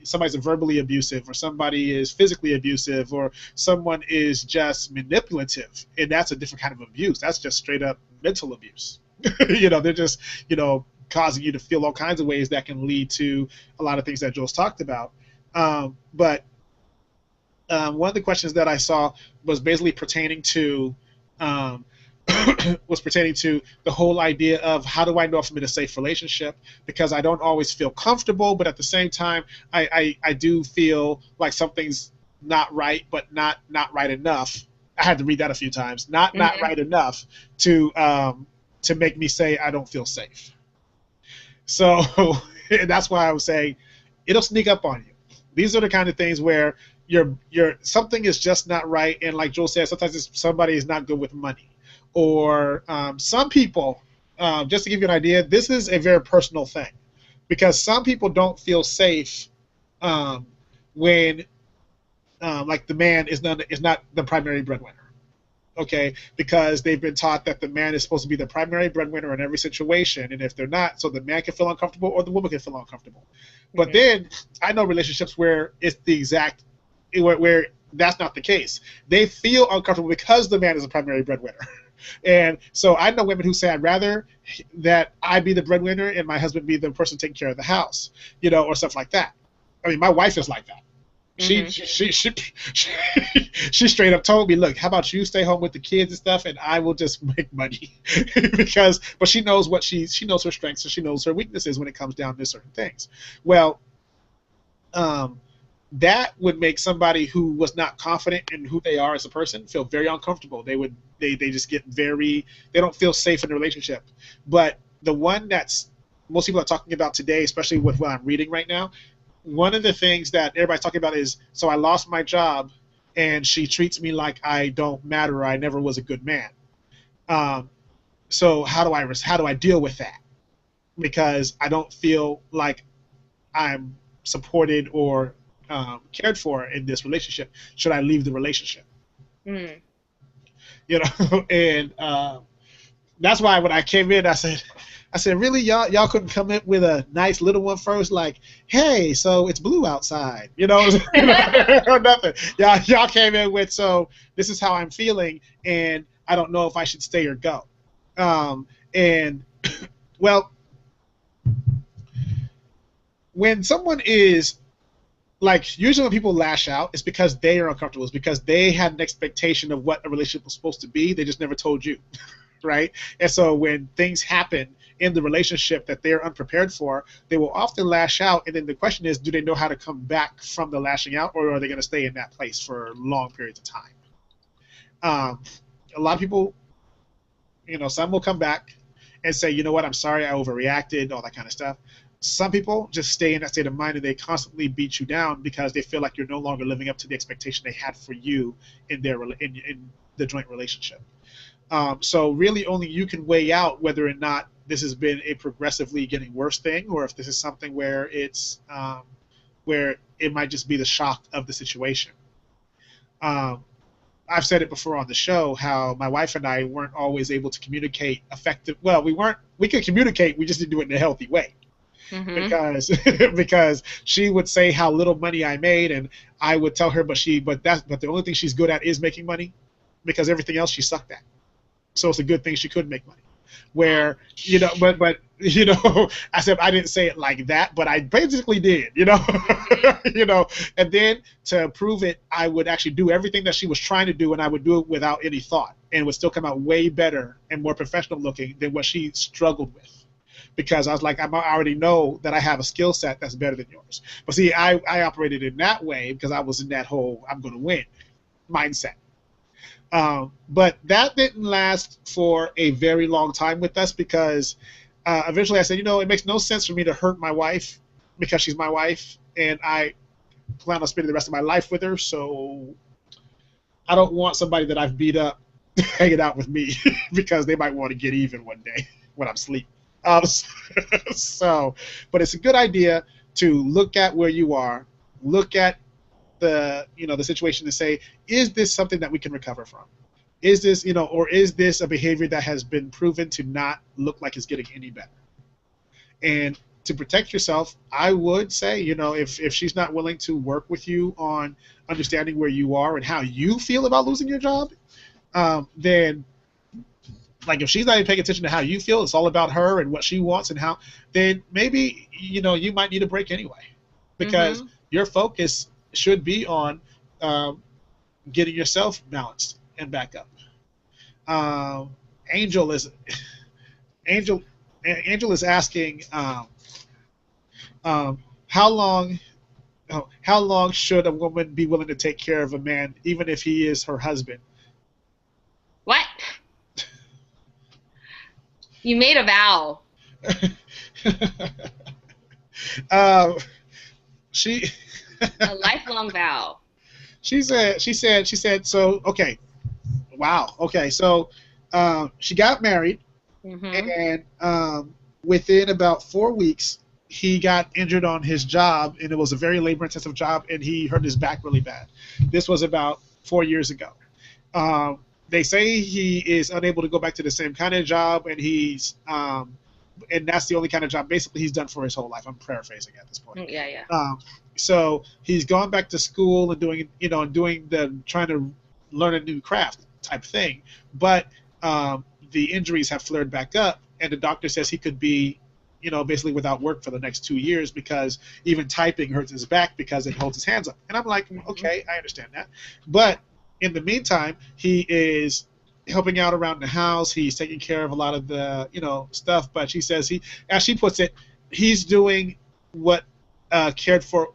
somebody's verbally abusive, or somebody is physically abusive, or someone is just manipulative, and that's a different kind of abuse. That's just straight up mental abuse. They're just, causing you to feel all kinds of ways that can lead to a lot of things that Jules talked about. But one of the questions that I saw was basically pertaining to the whole idea of, how do I know if I'm in a safe relationship? Because I don't always feel comfortable, but at the same time, I do feel like something's not right, but not right enough. I had to read that a few times. Not right enough to make me say I don't feel safe. So that's why I was saying it'll sneak up on you. These are the kind of things where something is just not right, and like Joel said, sometimes somebody is not good with money. Or some people, just to give you an idea, this is a very personal thing, because some people don't feel safe when like the man is not the primary breadwinner. Okay, because they've been taught that the man is supposed to be the primary breadwinner in every situation, and if they're not, so the man can feel uncomfortable or the woman can feel uncomfortable. But then I know relationships where it's the exact where that's not the case. They feel uncomfortable because the man is a primary breadwinner. And so I know women who say, I'd rather that I be the breadwinner and my husband be the person taking care of the house, or stuff like that. I mean, my wife is like that. She straight up told me, look, how about you stay home with the kids and stuff, and I will just make money. But she knows she knows her strengths and she knows her weaknesses when it comes down to certain things. Well, that would make somebody who was not confident in who they are as a person feel very uncomfortable. They just get very, they don't feel safe in the relationship. But the one that's most people are talking about today, especially with what I'm reading right now, one of the things that everybody's talking about is, so I lost my job and she treats me like I don't matter, or I never was a good man. Um, so how do I deal with that? Because I don't feel like I'm supported or cared for in this relationship. Should I leave the relationship? Mm. You know, and that's why when I came in, I said, really, y'all couldn't come in with a nice little one first, like, hey, so it's blue outside, you know, or nothing. Y'all came in with, so this is how I'm feeling, and I don't know if I should stay or go. And well, when someone is like, usually when people lash out, it's because they are uncomfortable. It's because they had an expectation of what a relationship was supposed to be. They just never told you, right? And so when things happen in the relationship that they're unprepared for, they will often lash out. And then the question is, do they know how to come back from the lashing out, or are they going to stay in that place for long periods of time? Um, a lot of people, some will come back and say, you know what, I'm sorry, I overreacted, all that kind of stuff. Some people just stay in that state of mind and they constantly beat you down because they feel like you're no longer living up to the expectation they had for you in in the joint relationship. So really only you can weigh out whether or not this has been a progressively getting worse thing, or if this is something where where it might just be the shock of the situation. Um, I've said it before on the show how my wife and I weren't always able to communicate effective. Well, we could communicate, we just didn't do it in a healthy way. Mm-hmm. Because because she would say how little money I made, and I would tell her, but the only thing she's good at is making money, because everything else she sucked at. So it's a good thing she could make money. Where but I said I didn't say it like that, but I basically did, and then to prove it, I would actually do everything that she was trying to do, and I would do it without any thought, and it would still come out way better and more professional looking than what she struggled with. Because I was like, I already know that I have a skill set that's better than yours. But see, I operated in that way because I was in that whole I'm going to win mindset. But that didn't last for a very long time with us, because eventually I said, it makes no sense for me to hurt my wife because she's my wife, and I plan on spending the rest of my life with her. So I don't want somebody that I've beat up hanging out with me because they might want to get even one day when I'm asleep. But it's a good idea to look at where you are, look at the situation, and say, is this something that we can recover from? Is this, or is this a behavior that has been proven to not look like it's getting any better? And to protect yourself, I would say, if she's not willing to work with you on understanding where you are and how you feel about losing your job, then, like, if she's not even paying attention to how you feel, it's all about her and what she wants and how, then maybe, you might need a break anyway. Because your focus should be on getting yourself balanced and back up. Angel is asking, how long should a woman be willing to take care of a man, even if he is her husband? What? You made a vow. She A lifelong vow. she said so. Okay, wow. Okay, so she got married, and within about 4 weeks he got injured on his job, and it was a very labor intensive job, and he hurt his back really bad. This was about 4 years ago. They say he is unable to go back to the same kind of job, and and that's the only kind of job basically he's done for his whole life. I'm paraphrasing at this point. Yeah. So he's gone back to school and doing trying to learn a new craft type thing, but the injuries have flared back up, and the doctor says he could be, basically without work for the next 2 years, because even typing hurts his back because it holds his hands up. And I'm like, okay, I understand that, but in the meantime, he is helping out around the house. He's taking care of a lot of the, stuff. But she says as she puts it, he's doing what a cared for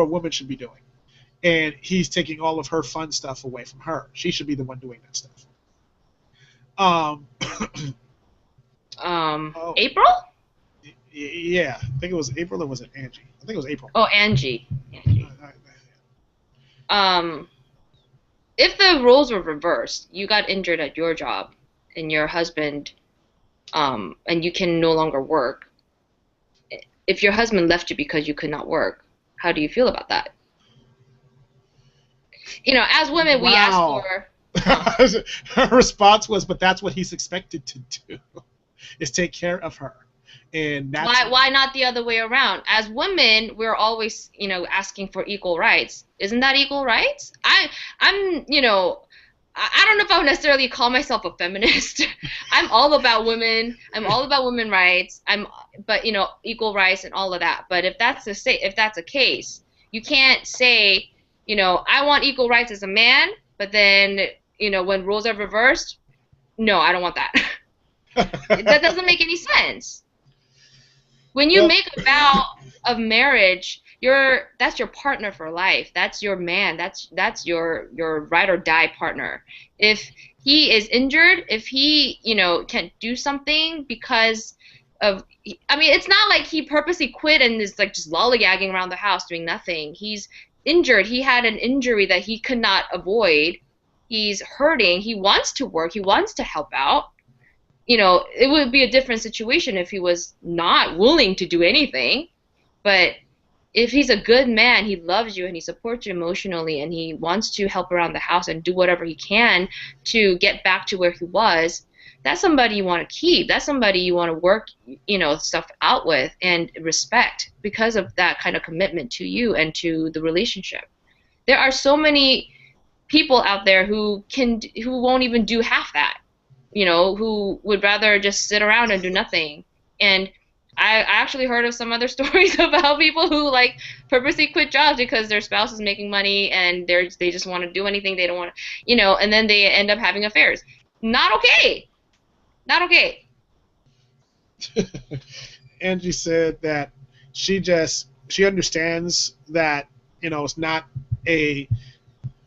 woman should be doing, and he's taking all of her fun stuff away from her. She should be the one doing that stuff. Um, oh, April? yeah, I think it was April, or was it Angie? I think it was April. Oh, Angie. Angie. If the roles were reversed, you got injured at your job, and your husband, and you can no longer work. If your husband left you because you could not work, how do you feel about that? You know, as women, we ask Wow. for. Her response was, "But that's what he's expected to do, is take care of her." And that's Why not the other way around? As women, we're always, you know, asking for equal rights. Isn't that equal rights? I'm, you know, I don't know if I would necessarily call myself a feminist. I'm all about women. I'm all about women rights. But you know, equal rights and all of that. But if that's a case, you can't say, you know, I want equal rights as a man, but then, you know, when roles are reversed, no, I don't want that. That doesn't make any sense. When you Well, make a vow of marriage, that's your partner for life. That's your man. That's your ride or die partner. If he is injured, if he, you know, can't do something because of, I mean, it's not like he purposely quit and is like just lollygagging around the house doing nothing. He's injured. He had an injury that he could not avoid. He's hurting. He wants to work. He wants to help out. You know, it would be a different situation if he was not willing to do anything. But if he's a good man, he loves you and he supports you emotionally and he wants to help around the house and do whatever he can to get back to where he was, that's somebody you want to keep. That's somebody you want to work, you know, stuff out with and respect because of that kind of commitment to you and to the relationship. There are so many people out there who won't even do half that, you know, who would rather just sit around and do nothing. And I actually heard of some other stories about people who like purposely quit jobs because their spouse is making money and they just want to do anything. They don't want to, you know, and then they end up having affairs. Not okay. Not okay. Angie said that she understands that, you know, it's not a,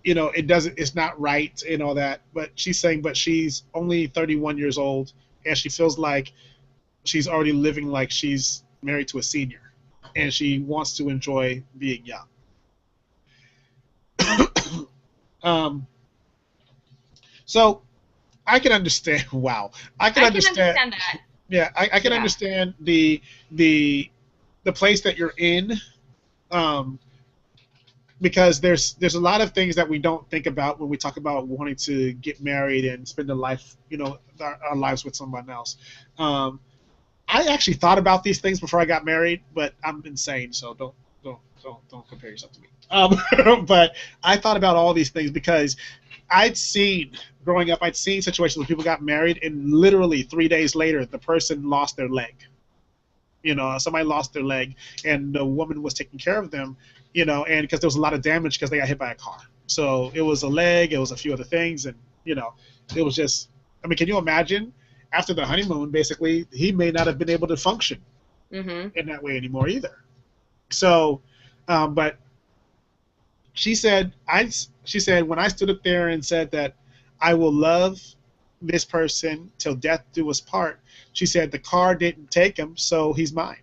you know, it's not right and all that, but she's saying, but she's only 31 years old and she feels like she's already living like she's married to a senior and she wants to enjoy being young. So I can understand. Wow, I can I can understand. understand that. Yeah, I can Yeah. understand the place that you're in, um, because there's a lot of things that we don't think about when we talk about wanting to get married and spend a life, you know, our lives with someone else. Um, I actually thought about these things before I got married, but I'm insane, so don't compare yourself to me. But I thought about all these things because growing up, I'd seen situations where people got married and literally 3 days later, the person lost their leg. You know, somebody lost their leg and the woman was taking care of them, you know, and because there was a lot of damage because they got hit by a car. So it was a leg, it was a few other things, and, you know, it was just, I mean, can you imagine? After the honeymoon, basically, he may not have been able to function Mhm. in that way anymore either. So, but she said, when I stood up there and said that I will love this person till death do us part, she said the car didn't take him, so he's mine.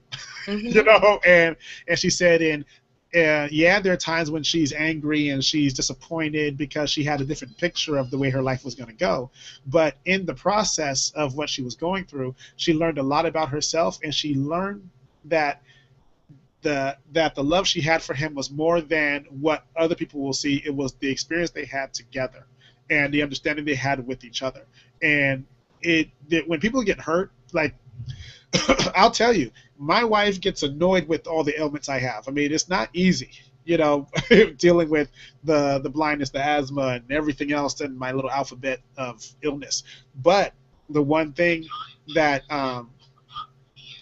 You Mhm. know, and she said, yeah, there are times when she's angry and she's disappointed because she had a different picture of the way her life was going to go. But in the process of what she was going through, she learned a lot about herself, and she learned that the love she had for him was more than what other people will see. It was the experience they had together and the understanding they had with each other. And when people get hurt, like, I'll tell you, my wife gets annoyed with all the ailments I have. I mean, it's not easy, you know, dealing with the blindness, the asthma, and everything else in my little alphabet of illness. But the that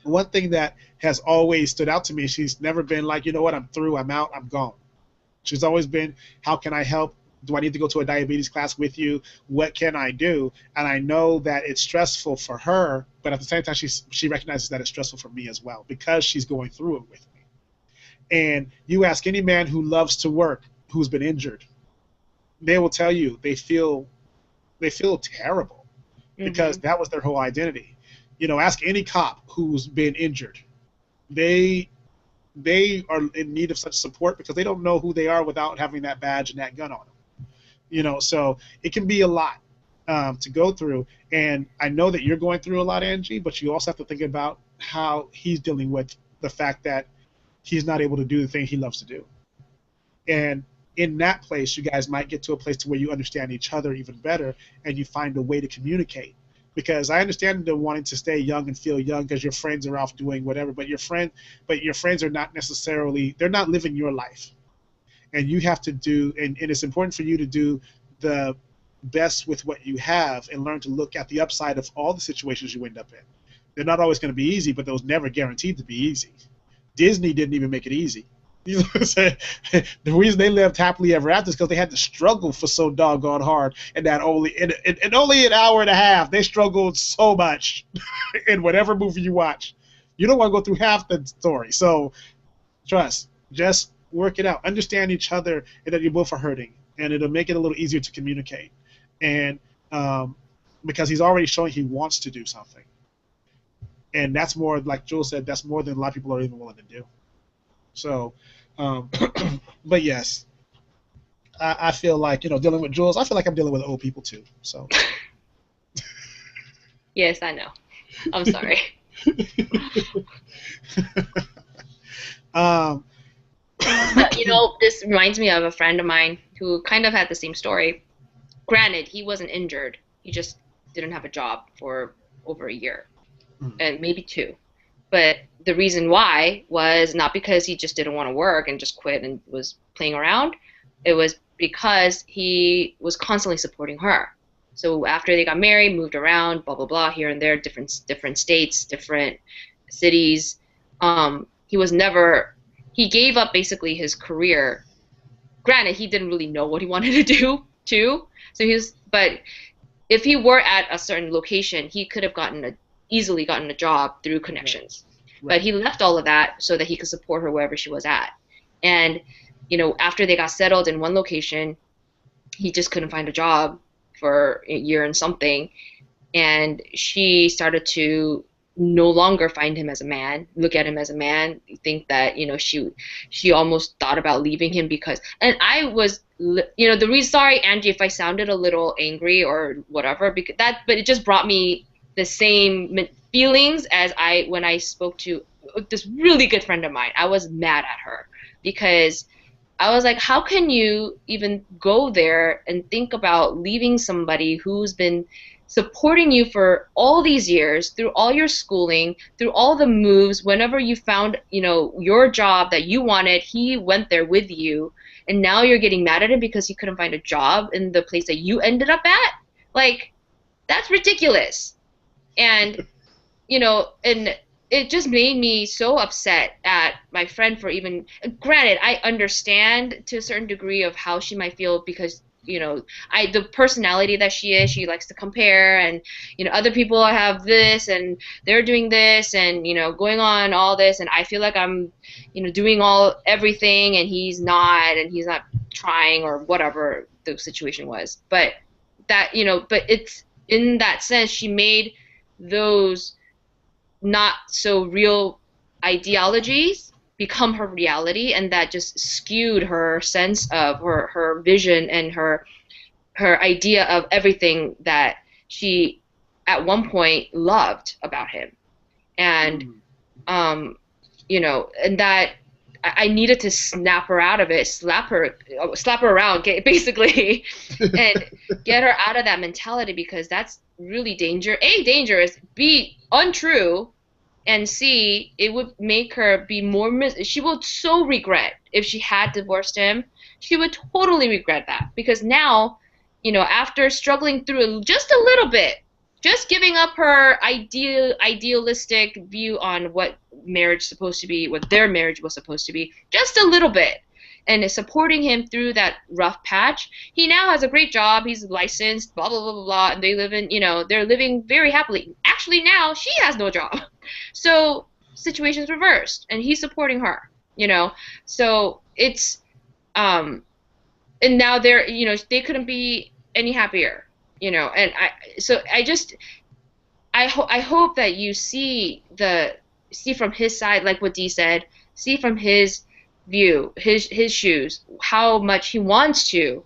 one thing that has always stood out to me, she's never been like, you know what, I'm through, I'm out, I'm gone. She's always been, how can I help? Do I need to go to a diabetes class with you? What can I do? And I know that it's stressful for her, but at the same time, she recognizes that it's stressful for me as well because she's going through it with me. And you ask any man who loves to work who's been injured, they will tell you they feel terrible because Mhm. that was their whole identity. Ask any cop who's been injured. They they are in need of such support because they don't know who they are without having that badge and that gun on them. So it can be a lot to go through. And I know that you're going through a lot, Angie, but you also have to think about how he's dealing with the fact that he's not able to do the thing he loves to do. And in that place, you guys might get to a place to where you understand each other even better, and you find a way to communicate. Because I understand the wanting to stay young and feel young because your friends are off doing whatever, but your friends are not necessarily, they're not living your life, and you have to do, and it's important for you to do the best with what you have and learn to look at the upside of all the situations you end up in. They're not always going to be easy, but those never guaranteed to be easy. Disney didn't even make it easy. You know what I'm saying? The reason they lived happily ever after is because they had to struggle for so doggone hard, and that in only an hour and a half they struggled so much in whatever movie you watch. You don't want to go through half the story. So trust, just work it out, understand each other, and that you both are hurting, and it'll make it a little easier to communicate. And because he's already showing he wants to do something, and that's more, like Jules said, that's more than a lot of people are even willing to do. So, um, but yes, I feel like dealing with Jules. I feel like I'm dealing with old people too. So, Yes, I know. I'm sorry. um, But, this reminds me of a friend of mine who kind of had the same story. Granted, he wasn't injured. He just didn't have a job for over a year, and maybe two. But the reason why was not because he just didn't want to work and just quit and was playing around. It was because he was constantly supporting her. So after they got married, moved around, blah blah blah, here and there, different states, different cities. He was never. He gave up basically his career. Granted, he didn't really know what he wanted to do too. So but if he were at a certain location, he could have easily gotten a job through connections. right. But he left all of that so that he could support her wherever she was at. And after they got settled in one location, he just couldn't find a job for a year and something, and she started to no longer find him as a man, look at him as a man, think that she almost thought about leaving him because. And I was the reason, sorry Angie if I sounded a little angry or whatever, but it just brought me the same feelings as when I spoke to this really good friend of mine. I was mad at her because I was like, how can you even go there and think about leaving somebody who's been supporting you for all these years, through all your schooling, through all the moves, whenever you found, your job that you wanted, he went there with you, and now you're getting mad at him because he couldn't find a job in the place that you ended up at? Like, that's ridiculous. And, and it just made me so upset at my friend for even, granted, I understand to a certain degree of how she might feel because, the personality that she likes to compare, and, other people have this and they're doing this and, going on all this, and I feel like I'm, doing everything and he's not trying or whatever the situation was. But but it's in that sense, she made those not so real ideologies become her reality, and that just skewed her sense of her vision and her idea of everything that she at one point loved about him. And and that I needed to snap her out of it, slap her around, basically, and get her out of that mentality, because that's really dangerous, B, untrue, and C, it would make her be more she would so regret if she had divorced him. She would totally regret that, because now, after struggling through just a little bit, just giving up her idealistic view on what marriage is supposed to be, what their marriage was supposed to be, just a little bit, and is supporting him through that rough patch. He now has a great job. He's licensed, blah, blah, blah, blah, blah, and they live in, they're living very happily. Actually, now she has no job. So situation's reversed, and he's supporting her. you know. So it's and now they're, they couldn't be any happier, and I hope that you see from his side, like what Dee said, see from his view, his shoes, how much he wants to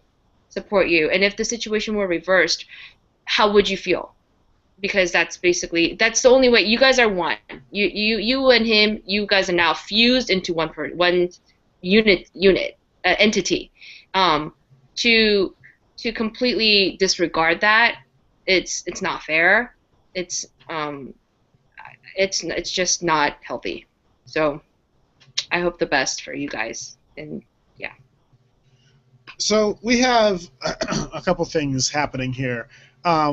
support you, and if the situation were reversed, how would you feel? Because that's the only way. You guys are one. You and him, you guys are now fused into one unit entity. Um, to completely disregard that, it's not fair. It's it's just not healthy. So I hope the best for you guys. And yeah. So we have a couple things happening here.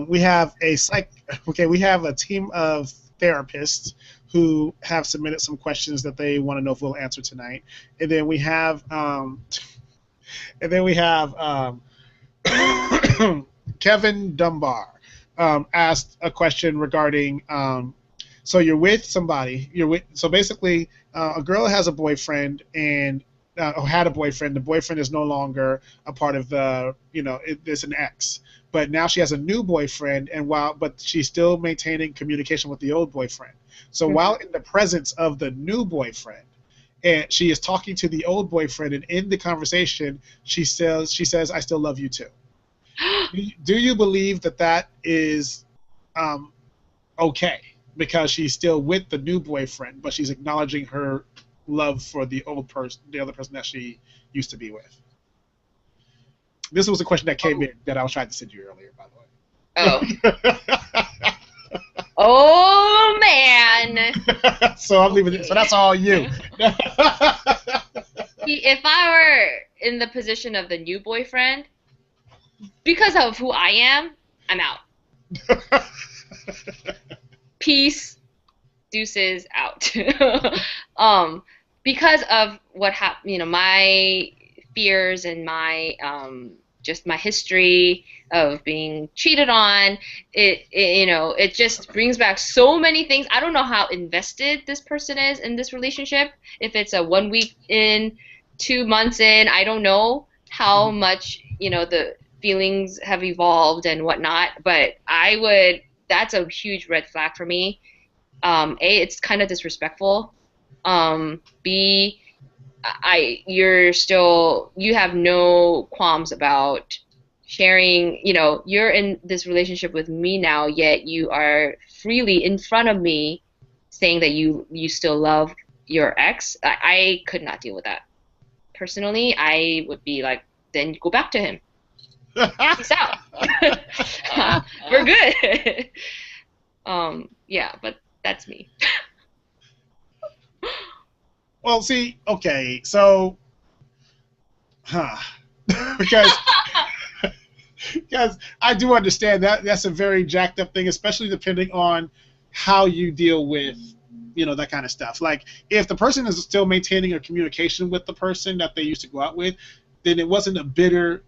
We have we have a team of therapists who have submitted some questions that they want to know if we'll answer tonight, and then we have Kevin Dunbar asked a question regarding. So you're with somebody. So basically, a girl has a boyfriend and had a boyfriend. The boyfriend is no longer a part of the. It's an ex. But now she has a new boyfriend, but she's still maintaining communication with the old boyfriend. So while in the presence of the new boyfriend, and she is talking to the old boyfriend, and in the conversation, she says, "I still love you too." Do you believe that is okay? Because she's still with the new boyfriend, but she's acknowledging her love for the other person that she used to be with. This was a question that came in that I was trying to send you earlier, by the way. Oh. Oh man. So I'm leaving it. So that's all you. If I were in the position of the new boyfriend, because of who I am, I'm out. Peace, deuces, out. Because of what happened, my fears and my just my history of being cheated on, it just brings back so many things. I don't know how invested this person is in this relationship. If it's a 1 week in, 2 months in, I don't know how much the feelings have evolved and whatnot. But that's a huge red flag for me. A, it's kind of disrespectful. B, you have no qualms about sharing, you're in this relationship with me now, yet you are freely in front of me saying that you still love your ex. I could not deal with that. Personally, I would be like, then go back to him. Peace out. We're good. Yeah, but that's me. Well, see, okay, so, because I do understand that's a very jacked up thing, especially depending on how you deal with, that kind of stuff. Like, if the person is still maintaining a communication with the person that they used to go out with, then it wasn't a bitter,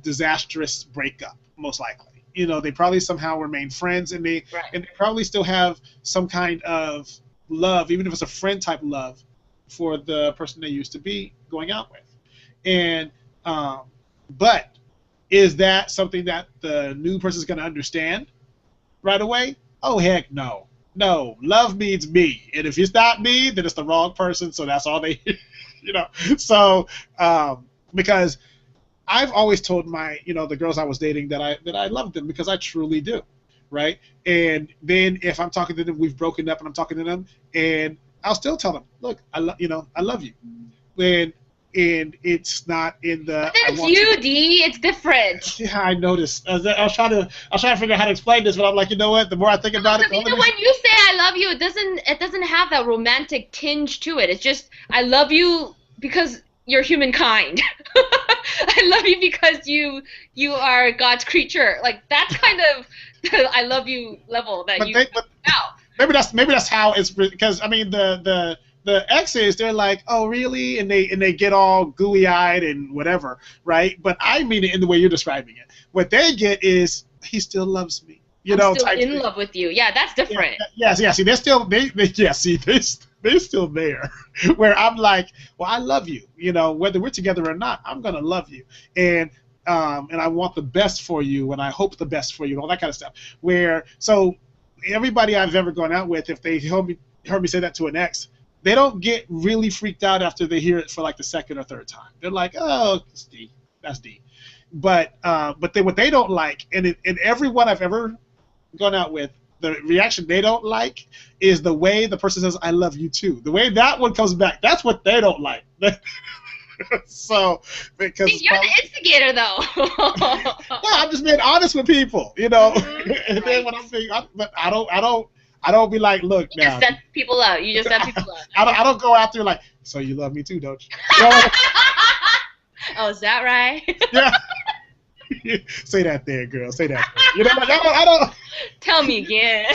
disastrous breakup, most likely. They probably somehow remain friends, and they probably still have some kind of love, even if it's a friend type love, for the person they used to be going out with. And but is that something that the new person is going to understand right away? Oh, heck no. No, love means me. And if it's not me, then it's the wrong person, so that's all they, So, because I've always told the girls I was dating that I loved them, because I truly do, right? And then if I'm talking to them, we've broken up and I'm talking to them, and I'll still tell them, look, I love you. And it's not in the. But it's you, D. It's different. Yeah, I noticed. I was trying to figure out how to explain this, but I'm like, you know what? The more I think about it, even when you say I love you, it doesn't have that romantic tinge to it. It's just I love you because you're humankind. I love you because you are God's creature. Like, that's kind of the I love you level that Maybe that's how it's, because I mean the exes, they're like, oh really, and they get all gooey eyed and whatever, right? But I mean it in the way you're describing it. What they get is, he still loves me. I'm still in love with you. Yeah, that's different. Yeah. See, they're still they're still there. Where I'm like, well, I love you. You know, whether we're together or not, I'm gonna love you, and I want the best for you, and I hope the best for you, and all that kind of stuff. Where so everybody I've ever gone out with, if they heard me say that to an ex, they don't get really freaked out after they hear it for like the second or third time. They're like, oh, it's D, that's D. But then what they don't like, and everyone I've ever gone out with, the reaction they don't like is the way the person says, I love you too. The way that one comes back, that's what they don't like. So, because See, you're the instigator, though. no, I'm just being honest with people, you know. And Right. then when but I don't be like, look, You just now, set people up. You just set people up. I don't go out there like, so you love me too, don't you? You know? Oh, is that right? Yeah. Say that there, girl. Say that there. You know, like, I don't. Tell me again.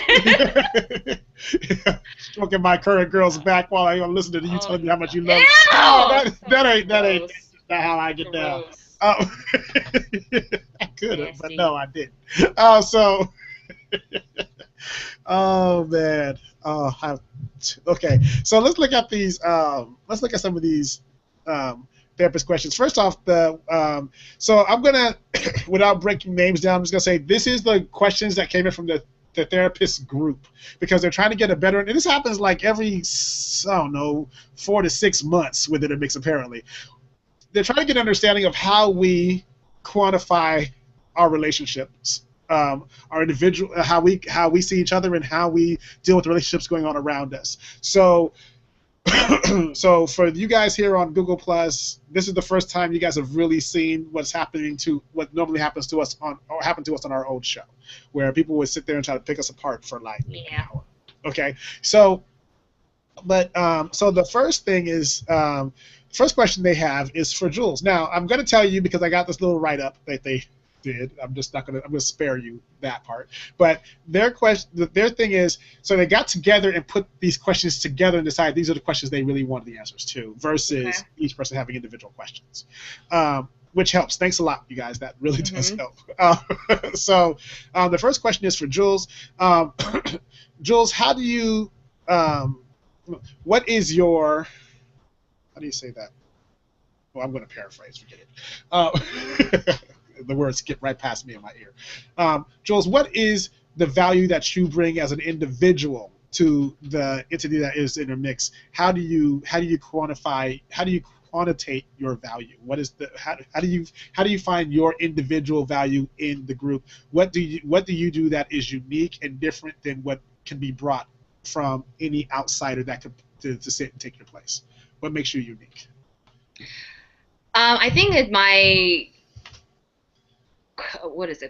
Stroking my current girl's back while I'm listening to you telling me how much you love. Ew! Oh, that ain't Gross. not how I get down. Gross. I could have, but Nasty. no, I didn't. So, oh man. Okay. So let's look at these. Let's look at some of these therapist questions. First off, so I'm gonna, without breaking names down, I'm just gonna say this is the questions that came in from the therapist group, because they're trying to get a better, and this happens like every, I don't know, 4 to 6 months with Intermix apparently. They're trying to get an understanding of how we quantify our relationships, our individual, how we see each other, and how we deal with the relationships going on around us. So so for you guys here on Google Plus, this is the first time you guys have really seen what's happening to what normally happens to us happened to us on our old show, where people would sit there and try to pick us apart for like an hour. Okay, so so the first thing is first question they have is for Jules. Now I'm going to tell you, because I got this little write up that they did. I'm going to spare you that part. But their thing is, so they got together and put these questions together and decided these are the questions they really wanted the answers to, versus each person having individual questions, which helps. Thanks a lot, you guys. That really does help. So the first question is for Jules. Jules, how do you, what is your, how do you say that? Well, I'm going to paraphrase. Forget it. The words get right past me in my ear. Jules, what is the value that you bring as an individual to the entity that is Intermix? How do you quantify? How do you quantitate your value? What is the how do you find your individual value in the group? What do you do that is unique and different than what can be brought from any outsider that could to sit and take your place? What makes you unique? I think that my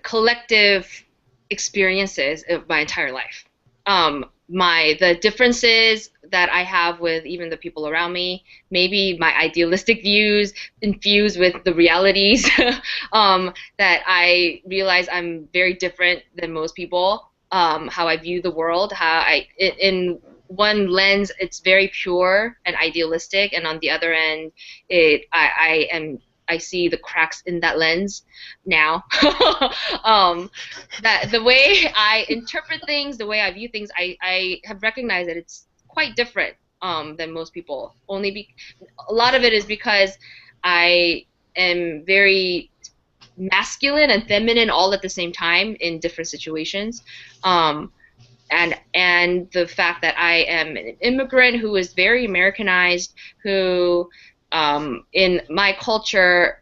collective experiences of my entire life. The differences that I have with even the people around me, maybe my idealistic views infused with the realities that I realize I'm very different than most people. How I view the world, in one lens it's very pure and idealistic, and on the other end I see the cracks in that lens now. That the way I interpret things, the way I view things, I have recognized that it's quite different than most people. A lot of it is because I am very masculine and feminine all at the same time in different situations. And the fact that I am an immigrant who is very Americanized, who in my culture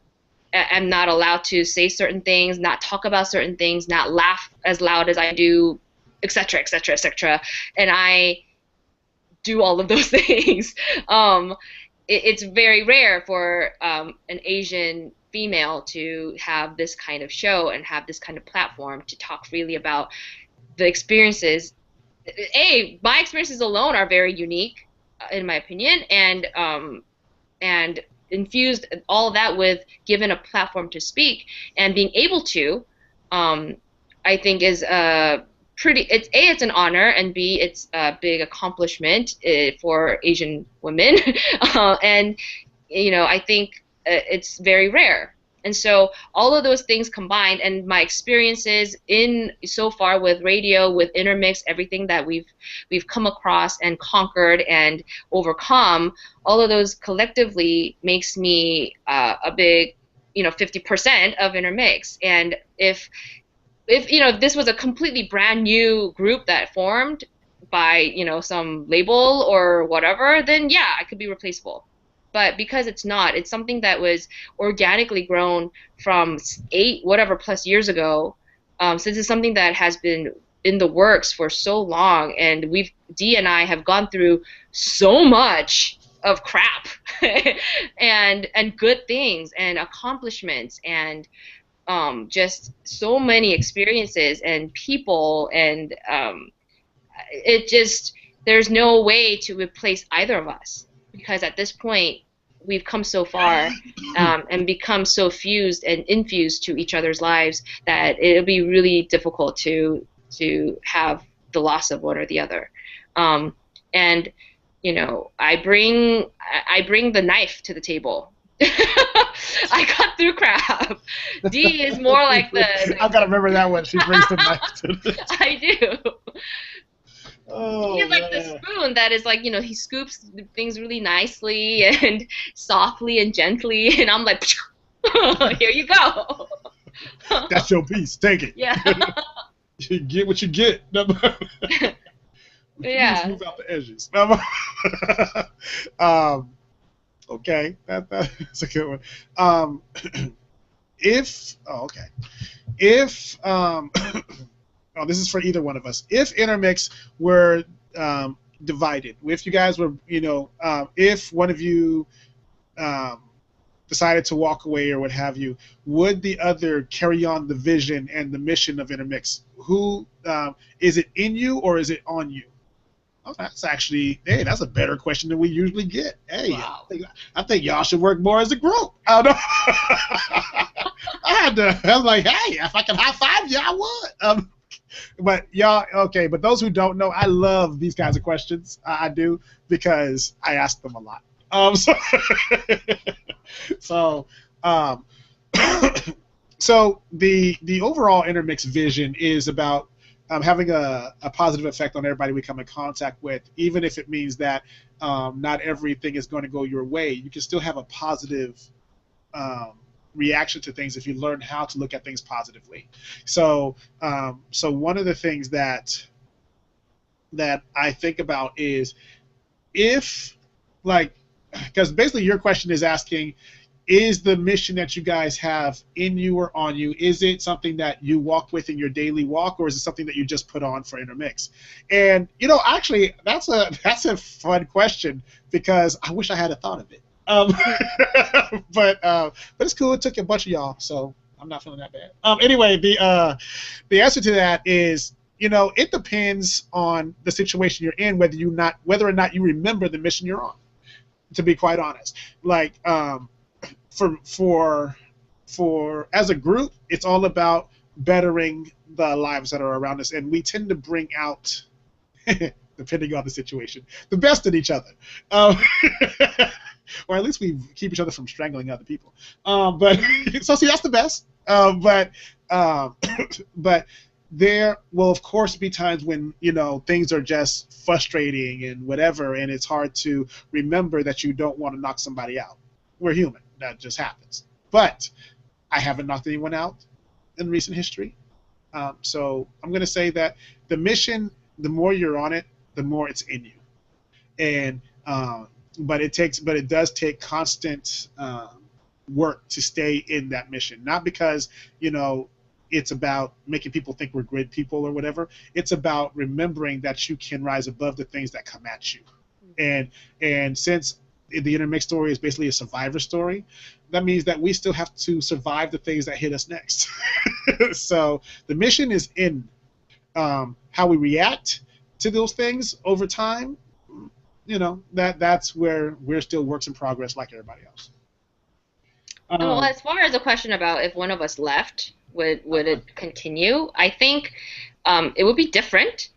am not allowed to say certain things, not talk about certain things, not laugh as loud as I do, etc., etc., etc. And I do all of those things. It's very rare for an Asian female to have this kind of show and have this kind of platform to talk freely about the experiences. My experiences alone are very unique, in my opinion, and infused all that with given a platform to speak and being able to, I think is it's an honor, and B, it's a big accomplishment for Asian women, and I think it's very rare. And so all of those things combined, and my experiences in so far with radio, with Intermix, everything that we've come across and conquered and overcome, all of those collectively makes me a big, 50% of Intermix. And if this was a completely brand new group that formed by some label or whatever, then yeah, I could be replaceable. But because it's not, it's something that was organically grown from 8 whatever plus years ago. So this is something that has been in the works for so long, and Dee and I have gone through so much of crap and good things and accomplishments and just so many experiences and people, and it just, there's no way to replace either of us, because at this point we've come so far and become so fused and infused to each other's lives that it'll be really difficult to have the loss of one or the other. And I bring the knife to the table. I cut through crap. Dee is more like I've got to remember that one. She brings the knife to the I do. Oh, He's like the spoon that is like, he scoops things really nicely and softly and gently, and I'm like, here you go. That's your piece. Take it. Yeah. You get what you get. Yeah. Smooth out the edges. Okay, that's a good one. If oh, this is for either one of us. If Intermix were divided, if you guys were, if one of you decided to walk away or what have you, would the other carry on the vision and the mission of Intermix? Who is it, in you or is it on you? Oh, that's actually, hey, that's a better question than we usually get. Hey, wow. I think y'all should work more as a group. I don't know. I was like, hey, if I could high five you, I would. But y'all, okay, but those who don't know, I love these kinds of questions. I do, because I ask them a lot. So the overall Intermix vision is about having a positive effect on everybody we come in contact with, even if it means that not everything is going to go your way. You can still have a positive reaction to things if you learn how to look at things positively. So one of the things that I think about is, if, like, because basically your question is asking, is the mission that you guys have in you or on you, is it something that you walk with in your daily walk, or is it something that you just put on for Intermix? And actually, that's a fun question, because I wish I had a thought of it. But it's cool. It took a bunch of y'all, so I'm not feeling that bad. Anyway, the answer to that is, it depends on the situation you're in, whether or not you remember the mission you're on. To be quite honest, like for as a group, it's all about bettering the lives that are around us, and we tend to bring out, depending on the situation, the best in each other. Or at least we keep each other from strangling other people. But so see, that's the best. But there will of course be times when things are just frustrating and whatever, and it's hard to remember that you don't want to knock somebody out. We're human. That just happens. But I haven't knocked anyone out in recent history. So I'm going to say that the mission, the more you're on it, the more it's in you. And but it does take constant work to stay in that mission. Not because it's about making people think we're great people or whatever. It's about remembering that you can rise above the things that come at you. And since the Intermix story is basically a survivor story, that means that we still have to survive the things that hit us next. So the mission is in how we react to those things over time. That's where we're still works in progress, like everybody else. Well, as far as the question about if one of us left, would it continue? I think it would be different.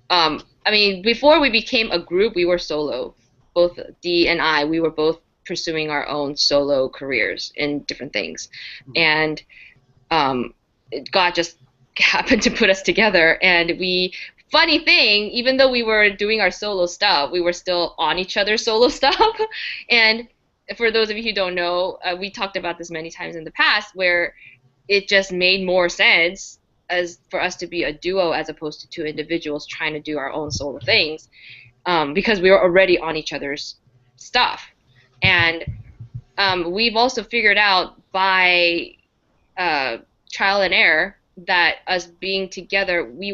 I mean, before we became a group, we were solo. Both Dee and I, we were both pursuing our own solo careers in different things. And God just happened to put us together, and funny thing, even though we were doing our solo stuff, we were still on each other's solo stuff. And for those of you who don't know, we talked about this many times in the past, where it just made more sense as for us to be a duo as opposed to two individuals trying to do our own solo things, because we were already on each other's stuff. And we've also figured out by trial and error that us being together, we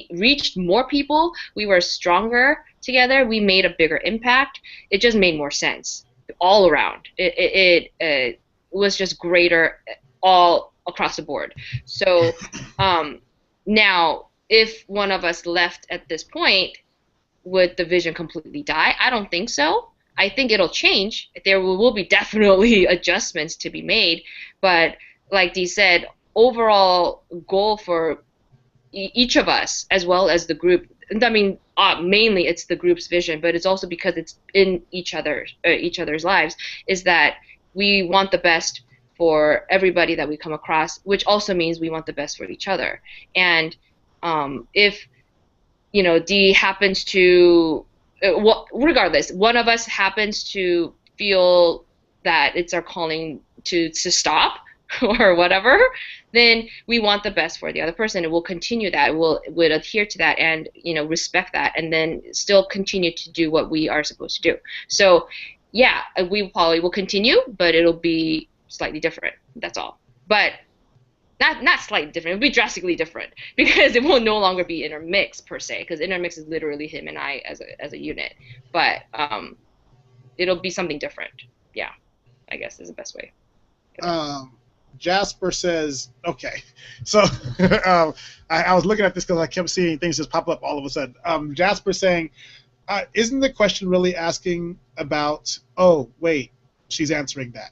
reached more people, we were stronger together, we made a bigger impact. It just made more sense all around. It was just greater all across the board. So now, if one of us left at this point, would the vision completely die? I don't think so. I think it'll change. There will be definitely adjustments to be made, but like Dee said, overall goal for each of us as well as the group. I mean, mainly it's the group's vision, but it's also because it's in each other's lives. Is that we want the best for everybody that we come across, which also means we want the best for each other. And if Dee happens to, regardless, one of us happens to feel that it's our calling to stop or whatever, then we want the best for the other person, and we'll continue that. We'll adhere to that and respect that, and then still continue to do what we are supposed to do. So yeah, we probably will continue, but it'll be slightly different. That's all. But not slightly different. It'll be drastically different because it will no longer be intermix per se, because intermix is literally him and I as a unit. But it'll be something different. Yeah, I guess is the best way. Jasper says, okay. So I was looking at this because I kept seeing things just pop up all of a sudden. Jasper saying, isn't the question really asking about, oh, wait, she's answering that.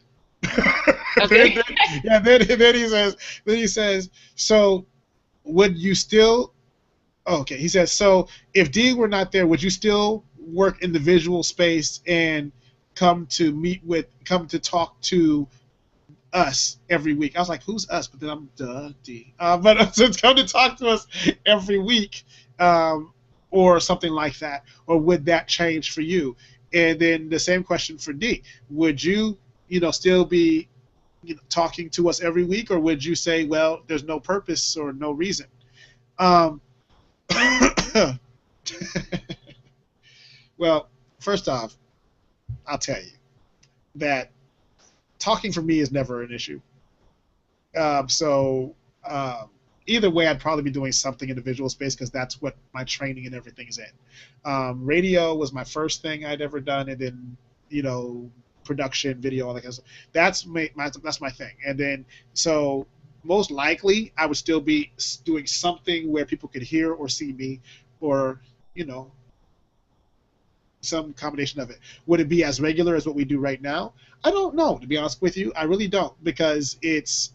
Okay. then he says, so would you still, okay, he says, so if Dee were not there, would you still work in the visual space and come to talk to us every week? I was like, who's us? But then I'm Dee. But so come to talk to us every week, or something like that, or would that change for you? And then the same question for Dee: would you, still be, talking to us every week, or would you say, well, there's no purpose or no reason? Well, first off, I'll tell you that talking for me is never an issue. Either way, I'd probably be doing something in the visual space because that's what my training and everything is in. Radio was my first thing I'd ever done, and then, production, video, all that kind of stuff. That's my thing. And then, so most likely, I would still be doing something where people could hear or see me, or, some combination of it. Would it be as regular as what we do right now? I don't know, to be honest with you. I really don't, because it's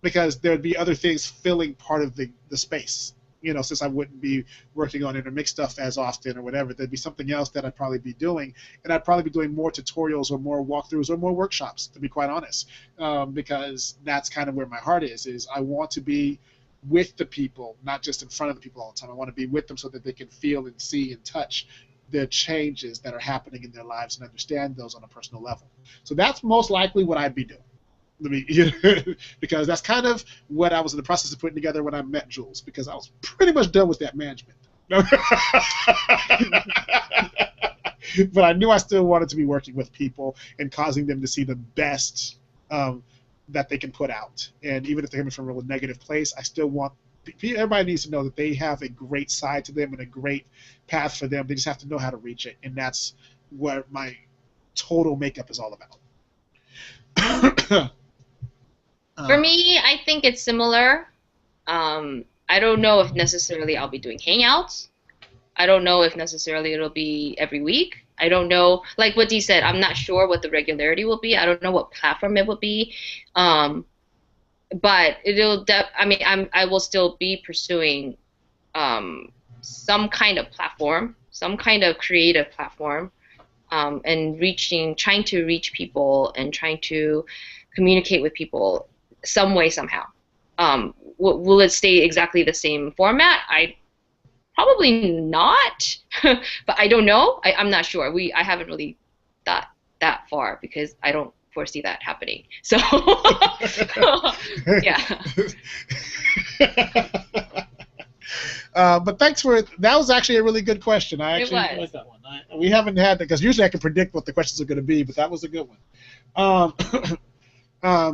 because there'd be other things filling part of the space. Since I wouldn't be working on intermix stuff as often or whatever, there'd be something else that I'd probably be doing, and I'd probably be doing more tutorials or more walkthroughs or more workshops, to be quite honest, because that's kind of where my heart is I want to be with the people, not just in front of the people all the time. I want to be with them so that they can feel and see and touch the changes that are happening in their lives and understand those on a personal level. So that's most likely what I'd be doing. Because that's kind of what I was in the process of putting together when I met Jules, because I was pretty much done with that management. But I knew I still wanted to be working with people and causing them to see the best that they can put out. And even if they're coming from a real negative place, I still want everybody needs to know that they have a great side to them and a great path for them. They just have to know how to reach it, and that's what my total makeup is all about. For me, I think it's similar. I don't know if necessarily I'll be doing hangouts. I don't know if necessarily it'll be every week. I don't know, like what Dee said, I'm not sure what the regularity will be. I don't know what platform it will be. But I will still be pursuing some kind of platform, some kind of creative platform, and trying to reach people and trying to communicate with people some way somehow. Will it stay exactly the same format? I probably not, but I don't know. I'm not sure. I haven't really thought that far because I don't foresee that happening. So yeah. But thanks for that. Was actually a really good question. I actually like that one. We haven't had that because usually I can predict what the questions are going to be, but that was a good one.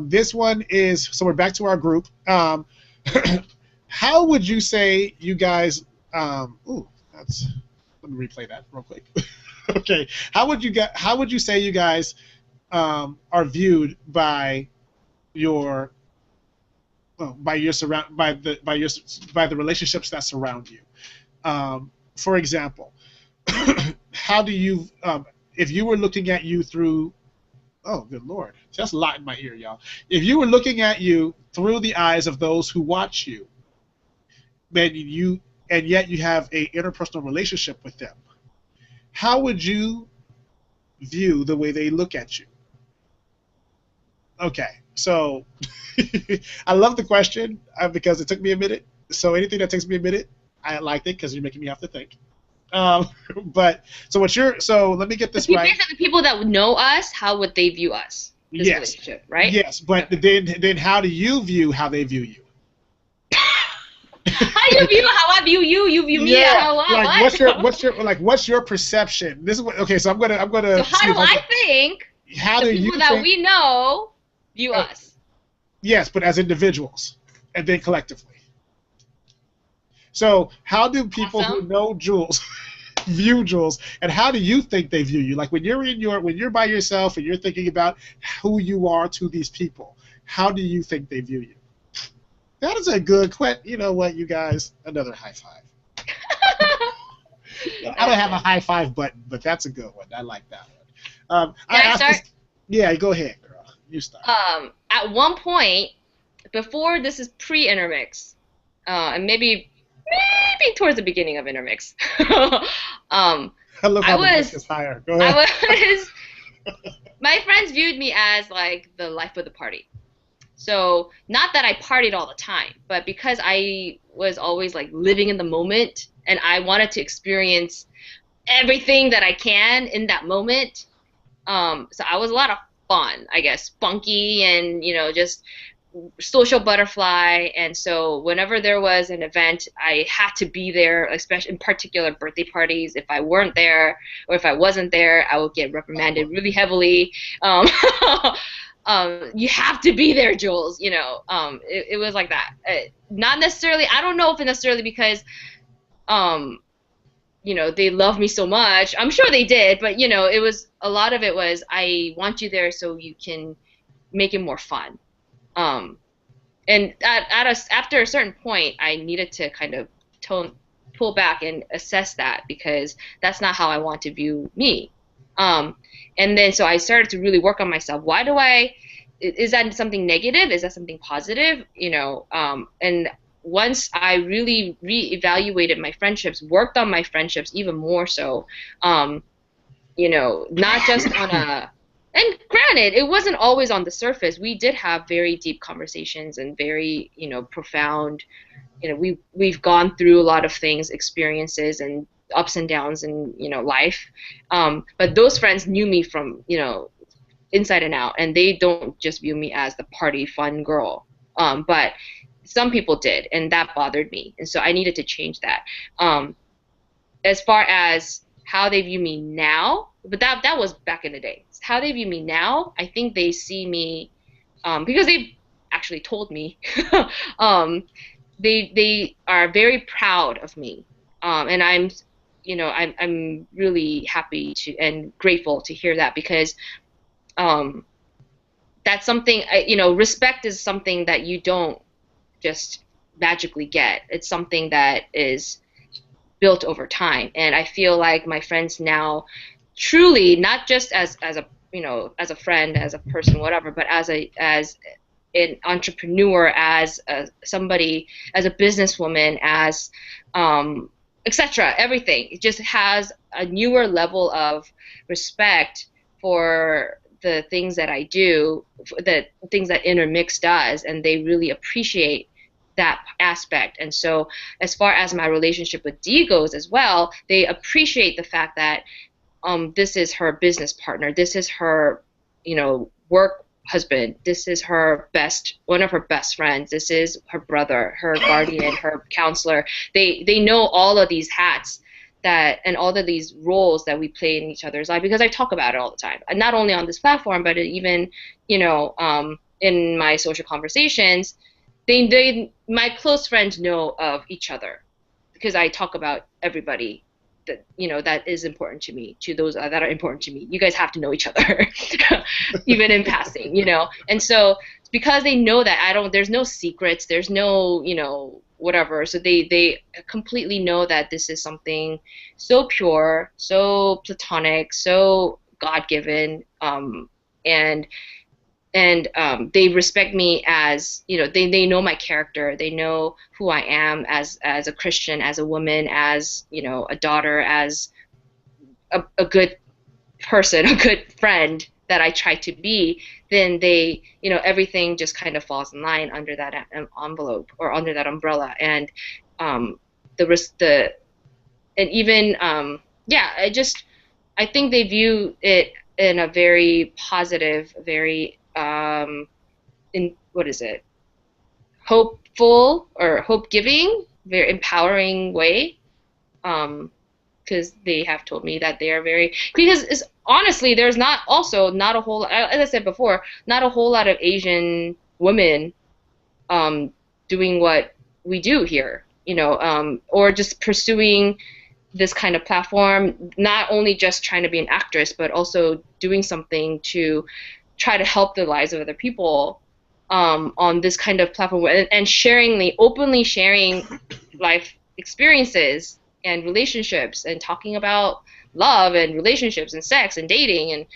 This one is so we're back to our group. How would you say you guys? Let me replay that real quick. Okay, how would you say you guys are viewed by your by the relationships that surround you? For example, how do you if you were looking at you through oh good lord, that's a lot in my ear, y'all. If you were looking at you through the eyes of those who watch you, and yet you have a interpersonal relationship with them, how would you view the way they look at you? Okay, so I love the question because it took me a minute. So anything that takes me a minute, I liked it because you're making me have to think. But so let me get this right. The people that know us, how would they view us? This relationship, right? Yes, but then how do you view how they view you? How you view how I view you? You view me how I what's your perception? This is what okay. So I'm gonna. So how do I think? How do you people that we know view us? Yes, but as individuals, and then collectively. So how do people who know Jules view Jules, and how do you think they view you? Like when you're by yourself and you're thinking about who you are to these people, how do you think they view you? That is a good question. You know what, you guys? Another high five. I don't have a high five button, but that's a good one. I like that one. Can I start? Yeah, go ahead, girl. You start. At one point, before this is pre-intermix, and maybe towards the beginning of intermix. I love how the mic is higher. Go ahead. My friends viewed me as like the life of the party. So not that I partied all the time, but because I was always like living in the moment and I wanted to experience everything that I can in that moment. So I was a lot of fun, I guess, spunky and, just social butterfly. And so whenever there was an event, I had to be there, especially in particular birthday parties. If I weren't there or if I wasn't there, I would get reprimanded really heavily. You have to be there, Jules. It was like that. Not necessarily. I don't know if it's necessarily because, they love me so much. I'm sure they did, but it was a lot of it was I want you there so you can make it more fun. And after a certain point, I needed to kind of pull back and assess that because that's not how I want to view me. And then so I started to really work on myself. Is that something negative? Is that something positive? And once I really reevaluated my friendships, worked on my friendships even more so, not just on and granted, it wasn't always on the surface. We did have very deep conversations and very, profound, we've gone through a lot of things, experiences and ups and downs in, life. But those friends knew me from, inside and out, and they don't just view me as the party fun girl. But some people did, and that bothered me. And so I needed to change that. As far as how they view me now, but that was back in the day. How they view me now, I think they see me, because they actually told me, they are very proud of me, and I'm really happy and grateful to hear that because that's something, respect is something that you don't just magically get. It's something that is built over time, and I feel like my friends now truly, not just as a friend, as a person, whatever, but as an entrepreneur, as somebody, as a businesswoman, as etc. Everything. It just has a newer level of respect for the things that I do, the things that Intermix does, and they really appreciate that aspect. And so, as far as my relationship with Dee goes as well, they appreciate the fact that this is her business partner, this is her, work husband, this is her one of her best friends, this is her brother, her guardian, her counselor. They know all of these hats that and all of these roles that we play in each other's life because I talk about it all the time, and not only on this platform, but even in my social conversations. My close friends know of each other because I talk about everybody that is important to me, to those that are important to me. You guys have to know each other, even in passing. And so because they know that there's no secrets, there's no, whatever. So they completely know that this is something so pure, so platonic, so God-given, and they respect me as they know my character, they know who I am as a Christian, as a woman, as a daughter, as a good person, a good friend that I try to be. Then they everything just kind of falls in line under that envelope or under that umbrella. And the and even yeah, I think they view it in a very positive, very in what is it, hopeful or hope giving, very empowering way. Because they have told me that they are very, because honestly there's not a whole, as I said before, not a whole lot of Asian women um doing what we do here, or just pursuing this kind of platform, not only just trying to be an actress, but also doing something to try to help the lives of other people on this kind of platform, and openly sharing life experiences and relationships and talking about love and relationships and sex and dating, and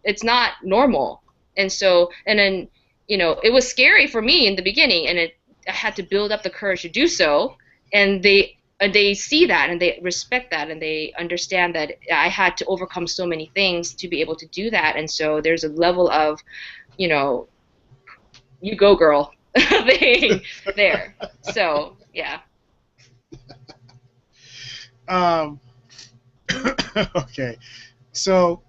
it's not normal. And so, and then, it was scary for me in the beginning, and I had to build up the courage to do so. And they see that and they respect that and they understand that I had to overcome so many things to be able to do that. And so there's a level of, you know, you go girl thing there. So yeah. Um, okay, so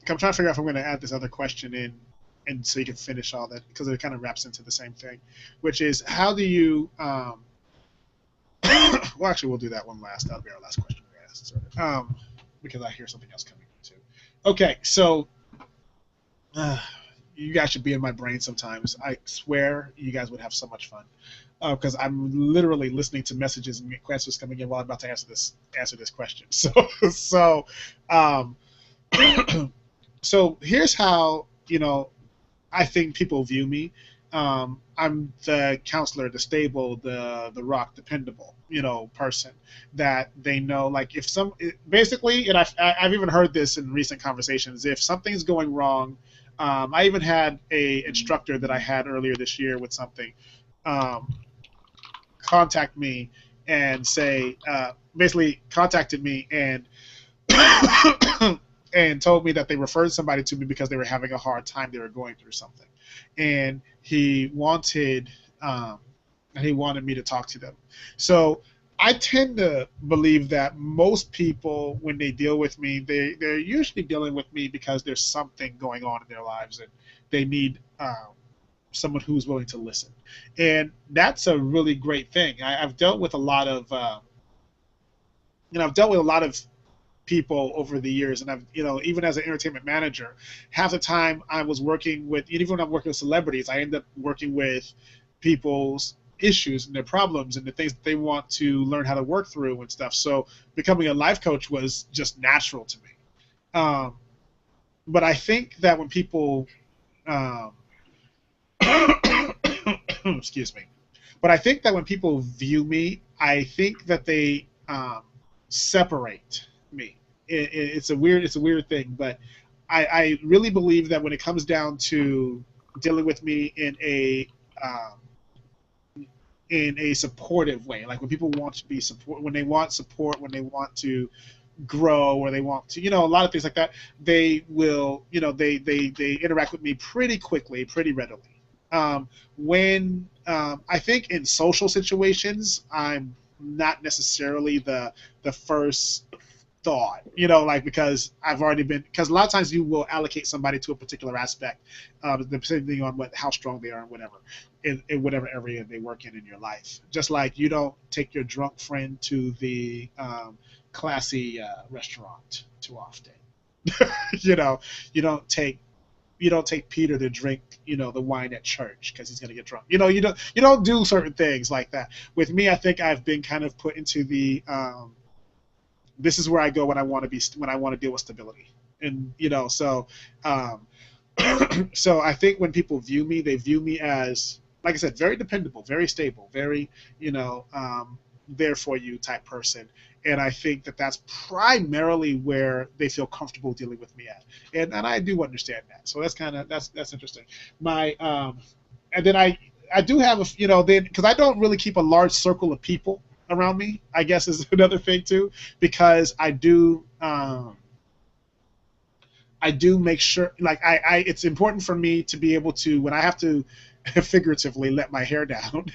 I'm trying to figure out if I'm going to add this other question in, and so you can finish all that because it kind of wraps into the same thing, which is how do you? Well, actually, we'll do that one last. That'll be our last question we asked, because I hear something else coming in too. Okay, so you guys should be in my brain sometimes. I swear you guys would have so much fun because I'm literally listening to messages and questions coming in while I'm about to answer this question. So, um, so here's how I think people view me. I'm the counselor, the stable, the rock, dependable, person that they know. Like if basically, and I've even heard this in recent conversations. If something's going wrong, I even had a instructor that I had earlier this year with something contact me and say, basically contacted me and and told me that they referred somebody to me because they were having a hard time. They were going through something, and he wanted me to talk to them. So I tend to believe that most people, when they deal with me, they're usually dealing with me because there's something going on in their lives and they need someone who's willing to listen. And that's a really great thing. I've dealt with a lot of people over the years, and I've even as an entertainment manager, half the time I was working with, even when I'm working with celebrities, I end up working with people's issues and their problems and the things that they want to learn how to work through and stuff. So becoming a life coach was just natural to me. But I think that when people excuse me, but I think that when people view me, I think that they separate me. It's a weird thing, but I really believe that when it comes down to dealing with me in in a supportive way. Like when people want to be support, when they want support, when they want to grow, or they want to, a lot of things like that, they will, they interact with me pretty quickly, pretty readily. When I think in social situations, I'm not necessarily the first thought, like, because I've already been, because a lot of times you will allocate somebody to a particular aspect, depending on how strong they are and whatever, in whatever area they work in your life. Just like you don't take your drunk friend to the classy restaurant too often. you know, you don't take Peter to drink, the wine at church because he's going to get drunk. You don't do certain things like that. With me, I think I've been kind of put into the this is where I go when I want to deal with stability, and um, so I think when people view me, they view me as, like I said, very dependable, very stable, very there for you type person. And I think that that's primarily where they feel comfortable dealing with me at, and I do understand that. So that's interesting. My and then I do have then, because I don't really keep a large circle of people around me, I guess, is another thing too, because I do make sure, like, it's important for me to be able to, when I have to figuratively let my hair down,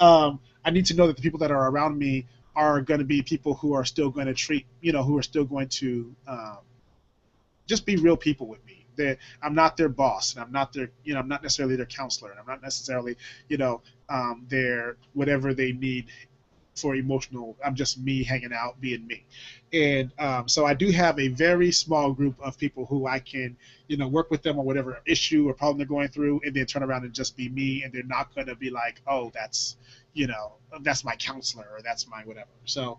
I need to know that the people that are around me are going to be people who are still going to who are still going to just be real people with me. That I'm not their boss, and I'm not I'm not necessarily their counselor, and I'm not necessarily, their whatever they need for emotional. I'm just me hanging out, being me. And so I do have a very small group of people who I can, work with them on whatever issue or problem they're going through, and then turn around and just be me, and they're not going to be like, oh, that's my counselor, or that's my whatever. So,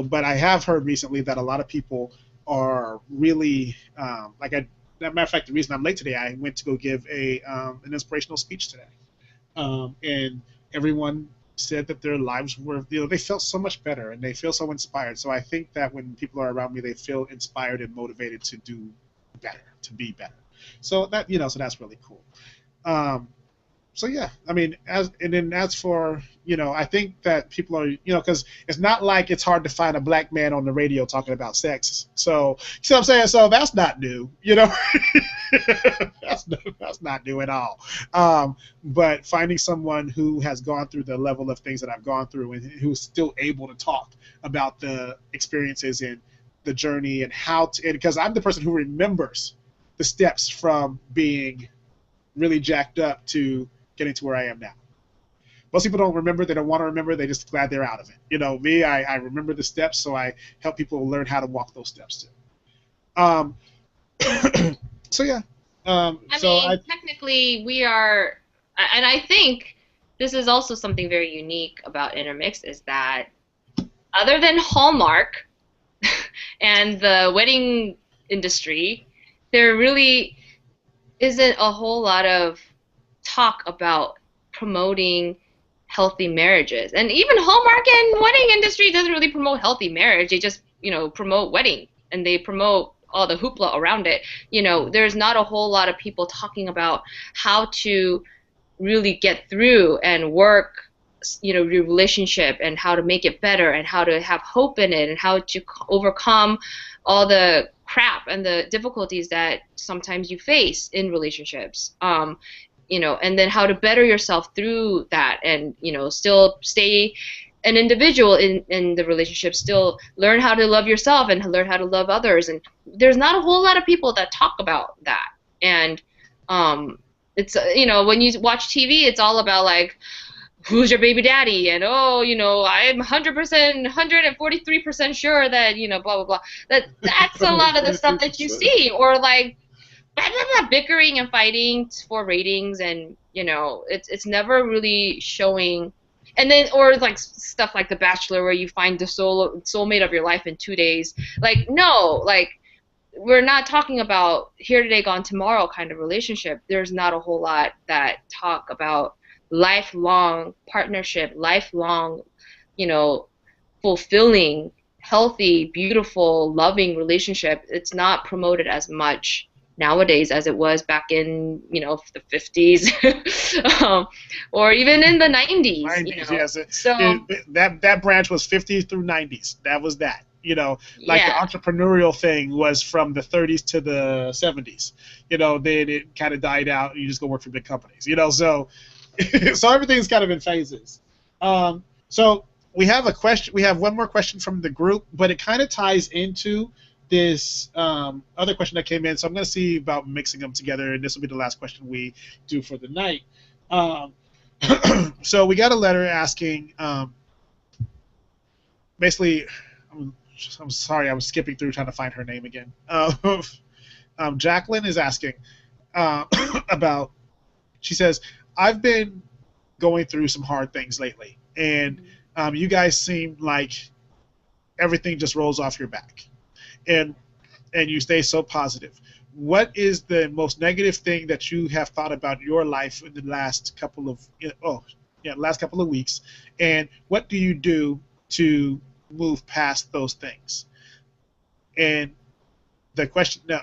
but I have heard recently that a lot of people are really as a matter of fact, the reason I'm late today, I went to go give an inspirational speech today, and everyone said that their lives were, they felt so much better and they feel so inspired. So I think that when people are around me, they feel inspired and motivated to do better, to be better. So so that's really cool. So yeah, I mean, as for, I think that people are, because it's not like it's hard to find a black man on the radio talking about sex. So, you see what I'm saying? So that's not new, that's not new at all. But finding someone who has gone through the level of things that I've gone through, and who's still able to talk about the experiences and the journey, and because I'm the person who remembers the steps from being really jacked up to getting to where I am now. Most people don't remember. They don't want to remember. They're just glad they're out of it. Me, I remember the steps, so I help people learn how to walk those steps too. So yeah. Technically, we are, and I think this is also something very unique about Intermix, is that other than Hallmark and the wedding industry, there really isn't a whole lot of talk about promoting healthy marriages. And even Hallmark and wedding industry doesn't really promote healthy marriage. They just, promote wedding, and they promote all the hoopla around it. There's not a whole lot of people talking about how to really get through and work, your relationship, and how to make it better, and how to have hope in it, and how to overcome all the crap and the difficulties that sometimes you face in relationships. And then how to better yourself through that, and still stay an individual in the relationship, still learn how to love yourself and learn how to love others. And there's not a whole lot of people that talk about that. And it's when you watch TV, it's all about like, who's your baby daddy, and I'm 100%, 143% sure that blah blah blah. That's a lot of the stuff that you see, or like bickering and fighting for ratings, and it's never really showing. And then, or like stuff like The Bachelor, where you find the soulmate of your life in 2 days. Like, no, like, we're not talking about here today, gone tomorrow kind of relationship. There's not a whole lot that talk about lifelong partnership, lifelong, fulfilling, healthy, beautiful, loving relationship. It's not promoted as much nowadays as it was back in, the 50s, or even in the 90s, 90s, yes. So, That branch was 50s through 90s. That was that. Like the yeah. entrepreneurial thing was from the 30s to the 70s. Then it kind of died out, and you just go work for big companies. So so everything's kind of in phases. So we have a question. We have one more question from the group, but it kind of ties into this other question that came in. So I'm going to see about mixing them together, and this will be the last question we do for the night. Um, so we got a letter asking, basically, I'm sorry, I was skipping through trying to find her name again. Jacqueline is asking about, she says, I've been going through some hard things lately, and you guys seem like everything just rolls off your back, and you stay so positive. What is the most negative thing that you have thought about your life in the last couple of weeks, and what do you do to move past those things? And the question now,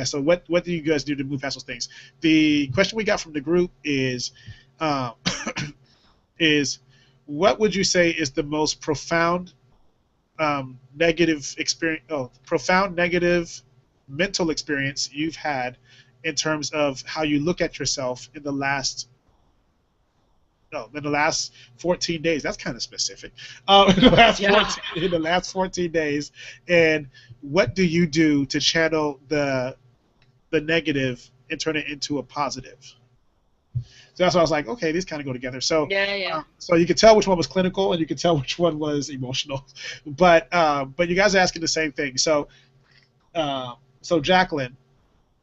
so what do you guys do to move past those things? The question we got from the group is uh, is what would you say is the most profound negative experience, profound negative mental experience you've had in terms of how you look at yourself in the last 14 days. That's kind of specific. In the last 14 days, and what do you do to channel the negative and turn it into a positive? So that's why I was like, okay, these kind of go together. So so you could tell which one was clinical and you could tell which one was emotional, but you guys are asking the same thing. So Jacqueline,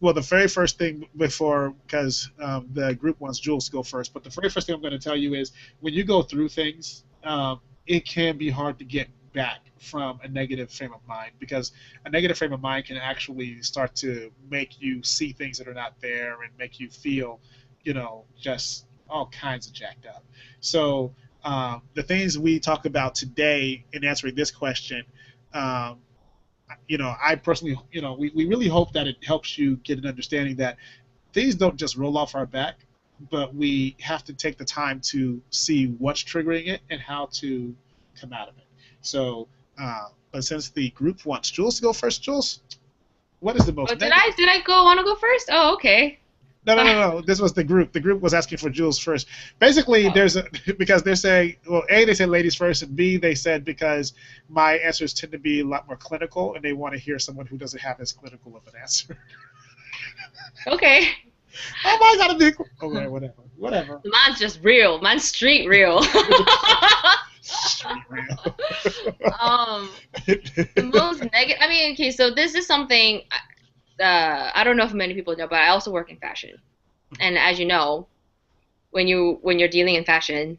well, the very first thing because the group wants Jules to go first, but the very first thing I'm going to tell you is when you go through things, it can be hard to get back from a negative frame of mind, because a negative frame of mind can actually start to make you see things that are not there and make you feel, just all kinds of jacked up. So the things we talk about today in answering this question, I personally, we really hope that it helps you get an understanding that things don't just roll off our back, but we have to take the time to see what's triggering it and how to come out of it. So, but since the group wants Jules to go first, Jules, what is the most? Oh, did I want to go first? Oh, okay. No. This was the group. The group was asking for Jules first. Basically, because they're saying, well, A, they said ladies first, and B, they said because my answers tend to be a lot more clinical, and they want to hear someone who doesn't have as clinical of an answer. Okay. Oh my God, okay, whatever. Mine's just real. Mine's street real. Street real. The most negative. I mean, okay, so this is something. I don't know if many people know, but I also work in fashion, and as you know, when you're dealing in fashion,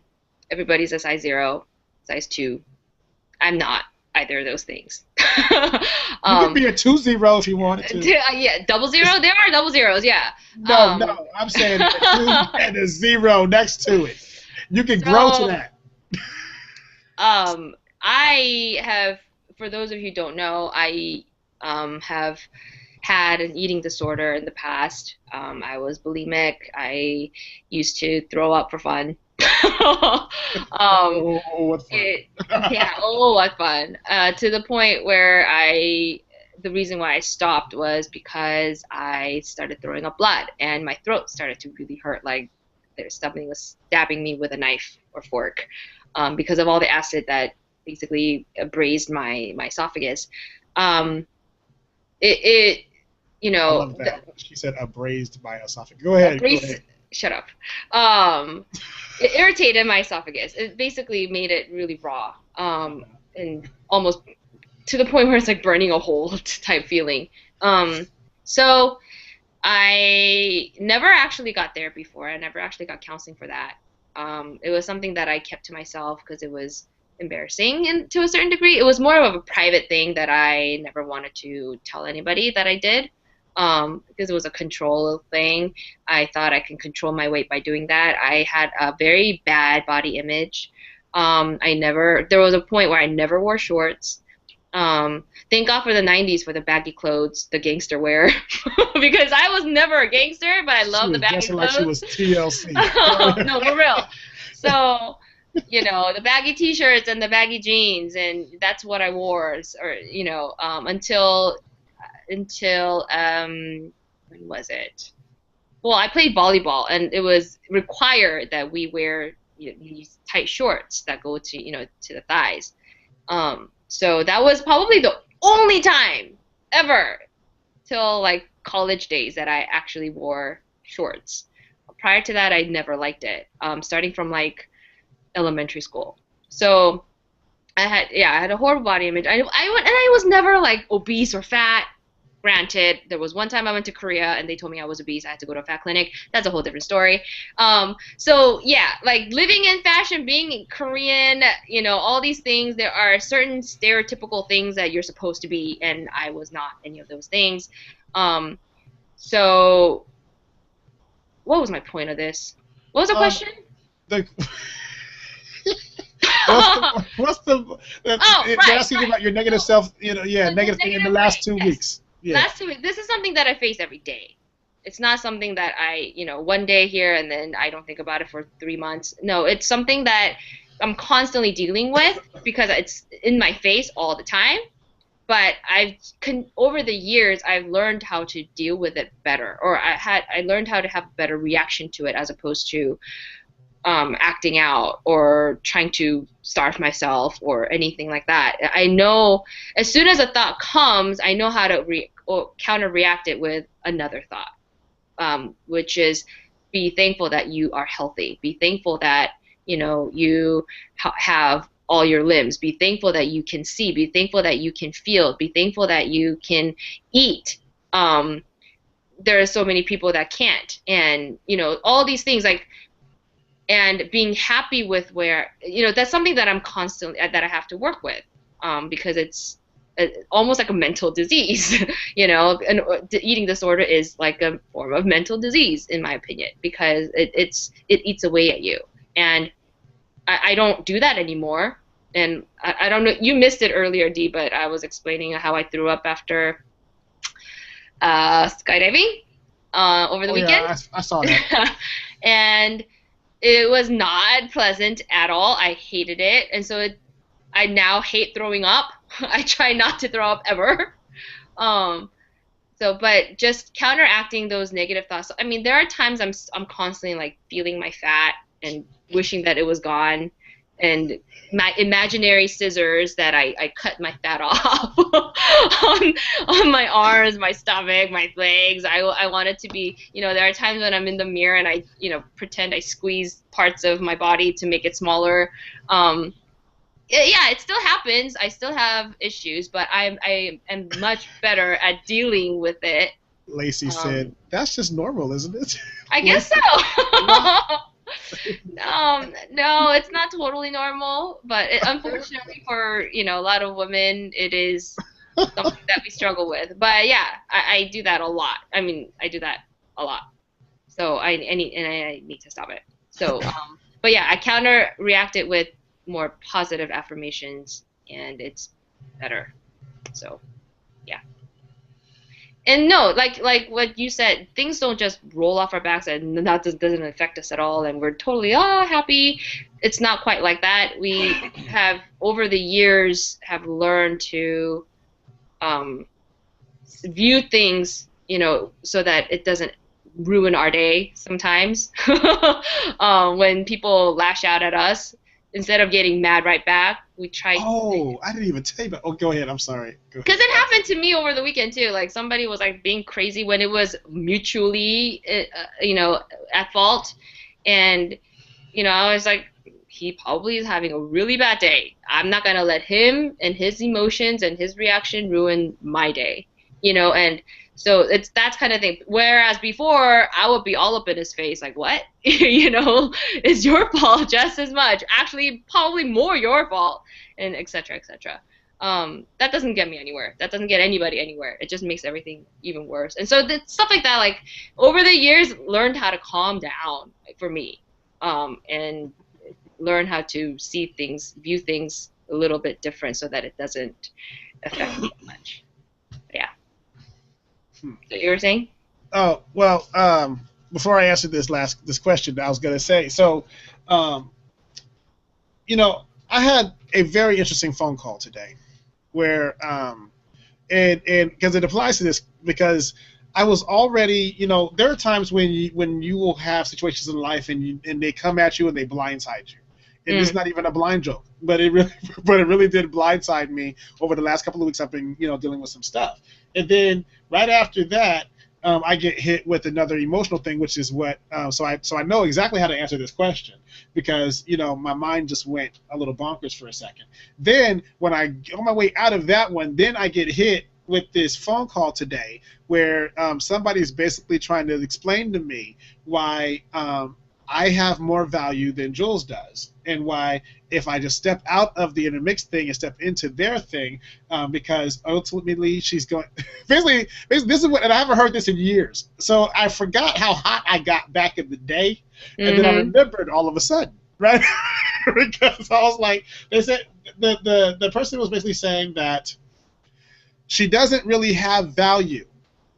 everybody's a size 0, size 2. I'm not either of those things. You could be a 2-0 if you wanted to. Yeah, 00. There are double zeros. Yeah. No, I'm saying a 2 and a 0 next to it. You can grow to that. I have, for those of you who don't know, I have had an eating disorder in the past. I was bulimic. I used to throw up for fun. What fun. What fun. To the point where the reason why I stopped was because I started throwing up blood and my throat started to really hurt, like somebody was stabbing me with a knife or fork, because of all the acid that basically abrased my esophagus. I love that. She said abrased my esophagus. Go ahead. Shut up. It irritated my esophagus. It basically made it really raw, and almost to the point where it's like burning a hole type feeling. So I never actually got therapy for it. I never actually got counseling for that. It was something that I kept to myself because it was embarrassing, and to a certain degree. It was more of a private thing that I never wanted to tell anybody that I did, because it was a control thing. I thought I can control my weight by doing that. I had a very bad body image. There was a point where I never wore shorts. Thank God for the 90s for the baggy clothes, the gangster wear, because I was never a gangster, but I She love the was baggy dressing like she clothes. was TLC. No, for real. So, the baggy t-shirts and the baggy jeans, and that's what I wore, or until when was it? Well, I played volleyball, and it was required that we wear these tight shorts that go to to the thighs. So that was probably the only time ever till like college days that I actually wore shorts. Prior to that, I never liked it. Starting from like elementary school. So I had a horrible body image. I was never like obese or fat. Granted, there was one time I went to Korea and they told me I was obese. I had to go to a fat clinic. That's a whole different story. So yeah, like living in fashion, being Korean, all these things. There are certain stereotypical things that you're supposed to be, and I was not any of those things. Um, so what was my point of this? What was the um, question? the, Oh, what's the they're right, asking you right. about your negative So self, the negative thing in the negative last way, two yes. weeks. Yeah. Last 2 weeks, this is something that I face every day. It's not something that one day here and then I don't think about it for 3 months. No, it's something that I'm constantly dealing with because it's in my face all the time. But over the years, I've learned how to deal with it better, or I learned how to have a better reaction to it as opposed to acting out or trying to starve myself or anything like that. I know as soon as a thought comes, I know how to or counter react it with another thought, which is be thankful that you are healthy. Be thankful that you have all your limbs. Be thankful that you can see. Be thankful that you can feel. Be thankful that you can eat. There are so many people that can't, and all these things like and being happy with where that's something that I'm constantly that I have to work with because it's almost like a mental disease. An eating disorder is like a form of mental disease in my opinion because it eats away at you, and I don't do that anymore. And I don't know, you missed it earlier, Dee, but I was explaining how I threw up after skydiving over the Oh weekend. yeah, I saw that. And it was not pleasant at all. I hated it, and so I now hate throwing up. I try not to throw up ever. Um, but just counteracting those negative thoughts. I mean, there are times I'm constantly like feeling my fat and wishing that it was gone, and my imaginary scissors that I cut my fat off on my arms, my stomach, my legs. I want it to be, there are times when I'm in the mirror and I, pretend I squeeze parts of my body to make it smaller. Yeah, it still happens. I still have issues, but I am much better at dealing with it. Lacey said, "That's just normal, isn't it?" I guess so. No, it's not totally normal, but unfortunately for a lot of women, it is something that we struggle with. But yeah, I do that a lot. I mean, I do that a lot. So I need to stop it. So, but yeah, I counter react it with more positive affirmations, and it's better. So yeah. And no, like what you said, things don't just roll off our backs and that doesn't affect us at all, and we're totally happy. It's not quite like that. We have over the years have learned to um, view things, so that it doesn't ruin our day sometimes. When people lash out at us, instead of getting mad right back, we try. Oh, I didn't even tell you about. Oh, go ahead. I'm sorry. Go ahead. Because it happened to me over the weekend too. Like somebody was like being crazy when it was mutually, at fault, and I was like, he probably is having a really bad day. I'm not gonna let him and his emotions and his reaction ruin my day, and so it's that kind of thing. Whereas before, I would be all up in his face, like, what? It's your fault just as much. Actually, probably more your fault, and et cetera, et cetera. That doesn't get me anywhere. That doesn't get anybody anywhere. It just makes everything even worse. And so stuff like that, like over the years, learned how to calm down for me, and learn how to see things, view things a little bit different, so that it doesn't affect so much. Yeah. So you were saying? Oh well. Before I answer this question, I was gonna say so. Um, I had a very interesting phone call today where and because it applies to this because I was already, there are times when you will have situations in life and they come at you and they blindside you. And this is not even a blind joke, but it really but it really did blindside me over the last couple of weeks. I've been, dealing with some stuff. And then right after that, I get hit with another emotional thing, which is what so I know exactly how to answer this question because my mind just went a little bonkers for a second. Then when I on my way out of that one, then I get hit with this phone call today where somebody's basically trying to explain to me why I have more value than Jules does, and why if I just step out of the intermix thing and step into their thing, because ultimately she's going. Basically, this is what, and I haven't heard this in years. So I forgot how hot I got back in the day, and then I remembered all of a sudden, right? Because I was like, they said the person was basically saying that she doesn't really have value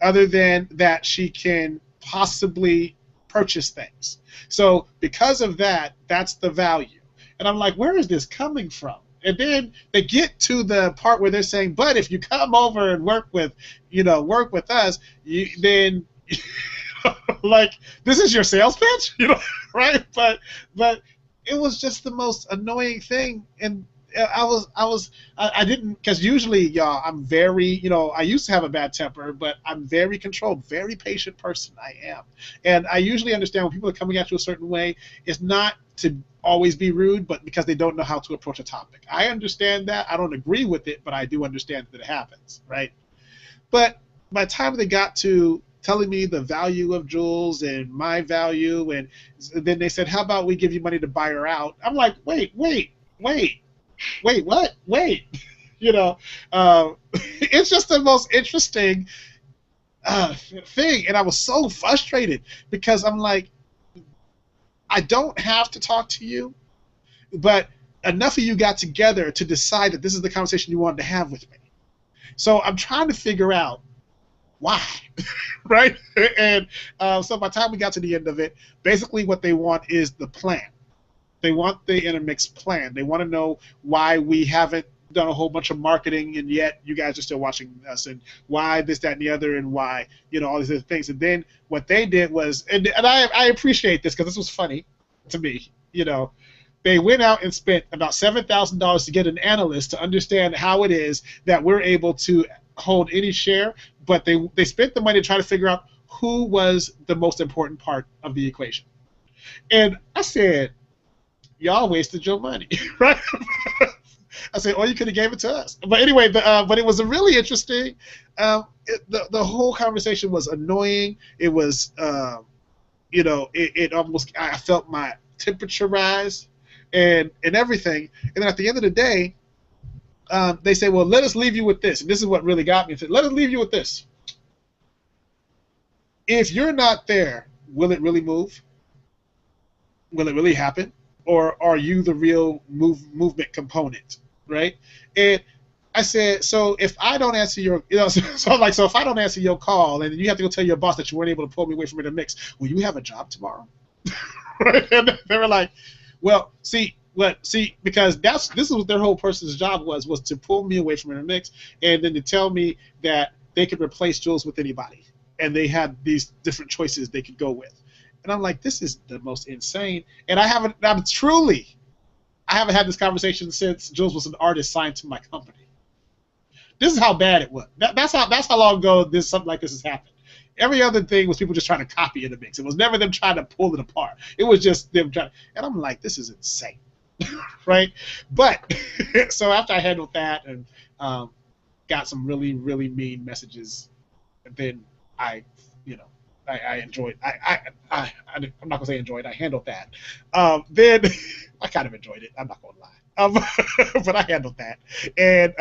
other than that she can possibly purchase things. So because of that, that's the value. And I'm like, where is this coming from? And then they get to the part where they're saying, but if you come over and work with us, then like this is your sales pitch, right? But it was just the most annoying thing. And I didn't, because usually, y'all, I'm very, I used to have a bad temper, but I'm very controlled, very patient person. I am. And I usually understand when people are coming at you a certain way, it's not to always be rude, but because they don't know how to approach a topic. I understand that. I don't agree with it, but I do understand that it happens, right? But by the time they got to telling me the value of Jules and my value, and then they said, how about we give you money to buy her out? I'm like, wait, what? Wait. It's just the most interesting thing. And I was so frustrated because I'm like, I don't have to talk to you, but enough of you got together to decide that this is the conversation you wanted to have with me. So I'm trying to figure out why, right? And so by the time we got to the end of it, basically what they want is the plan. They want the intermix plan. They want to know why we haven't done a whole bunch of marketing and yet you guys are still watching us, and why this, that, and the other, and why, all these other things. And then what they did was, and I appreciate this because this was funny to me, they went out and spent about $7,000 to get an analyst to understand how it is that we're able to hold any share, but they spent the money to try to figure out who was the most important part of the equation. And I said, y'all wasted your money, right? I said, you could have gave it to us. But anyway, but it was a really interesting. The whole conversation was annoying. It was, it almost, I felt my temperature rise, and everything. And then at the end of the day, they say, well, let us leave you with this. And this is what really got me. They said, let us leave you with this. If you're not there, will it really move? Will it really happen? Or are you the real movement component, right? And I said, so if I don't answer your, so I'm like, so if I don't answer your call and you have to go tell your boss that you weren't able to pull me away from the mix, will you have a job tomorrow? Right? And they were like, well, because this is what their whole person's job was to pull me away from the mix, and then to tell me that they could replace Jules with anybody, and they had these different choices they could go with. And I'm like, this is the most insane. And I haven't had this conversation since Jules was an artist signed to my company. This is how bad it was. That's how long ago something like this has happened. Every other thing was people just trying to copy in the mix. It was never them trying to pull it apart. It was just them trying. And I'm like, this is insane, right? But so after I handled that and got some really, really mean messages, and then I enjoyed. I'm not gonna say enjoyed. I handled that. Then I kind of enjoyed it. I'm not gonna lie. But I handled that, and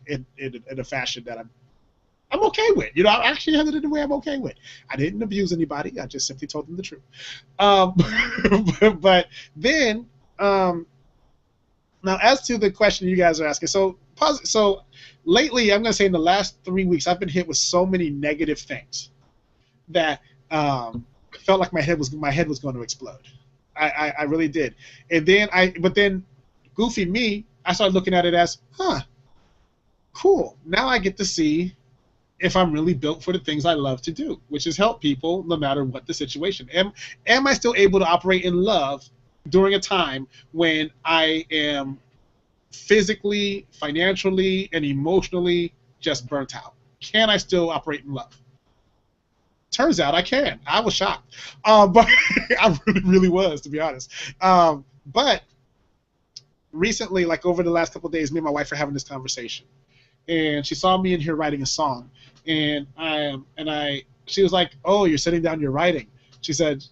in a fashion that I'm okay with. I actually handled it in a way I'm okay with. I didn't abuse anybody. I just simply told them the truth. But then Now, as to the question you guys are asking, so lately, I'm going to say in the last 3 weeks, I've been hit with so many negative things that felt like my head was going to explode. I really did. But then, goofy me, I started looking at it as, cool. Now I get to see if I'm really built for the things I love to do, which is help people no matter what the situation. Am I still able to operate in love during a time when I am physically, financially, and emotionally just burnt out? Can I still operate in love? Turns out I can. I was shocked, but I really, really was, to be honest. But recently, like over the last couple of days, me and my wife are having this conversation, and she saw me in here writing a song, and she was like, "Oh, you're sitting down, you're writing." She said,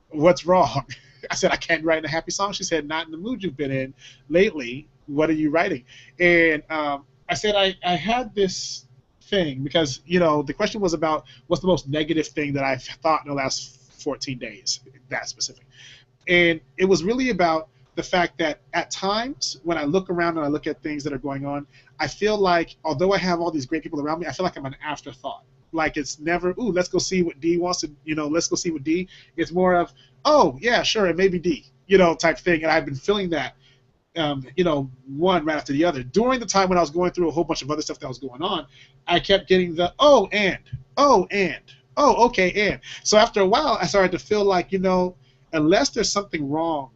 "What's wrong?" I said, "I can't write a happy song." She said, "Not in the mood you've been in lately. What are you writing?" And I said, I had this thing because the question was about what's the most negative thing that I've thought in the last 14 days, that specific. And it was really about the fact that at times when I look around and I look at things that are going on, I feel like although I have all these great people around me, I feel like I'm an afterthought. Like it's never, ooh, let's go see what D wants to, let's go see what D. It's more of, oh yeah, sure, it may be D, type thing. And I've been feeling that, one right after the other. During the time when I was going through a whole bunch of other stuff that was going on, I kept getting the, oh, okay, and. So after a while, I started to feel like, unless there's something wrong,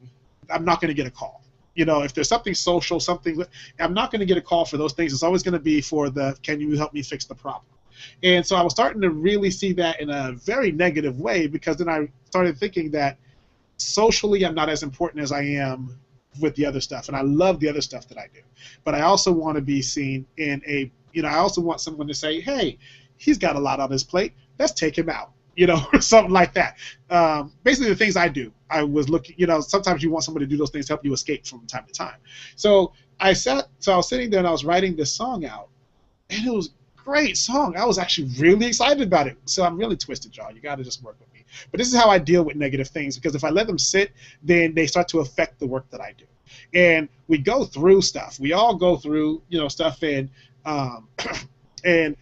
I'm not going to get a call. If there's something social, I'm not going to get a call for those things. It's always going to be for the, can you help me fix the problem? And so I was starting to really see that in a very negative way, because then I started thinking that socially I'm not as important as I am with the other stuff. And I love the other stuff that I do. But I also want to be seen in I also want someone to say, hey, he's got a lot on his plate. Let's take him out. Or something like that. Basically, the things I do. I was looking, sometimes you want someone to do those things to help you escape from time to time. So I was sitting there and I was writing this song out, and it was a great song. I was actually really excited about it. So I'm really twisted, y'all. You got to just work with me. But this is how I deal with negative things, because if I let them sit, then they start to affect the work that I do. And we go through stuff. We all go through, stuff, and and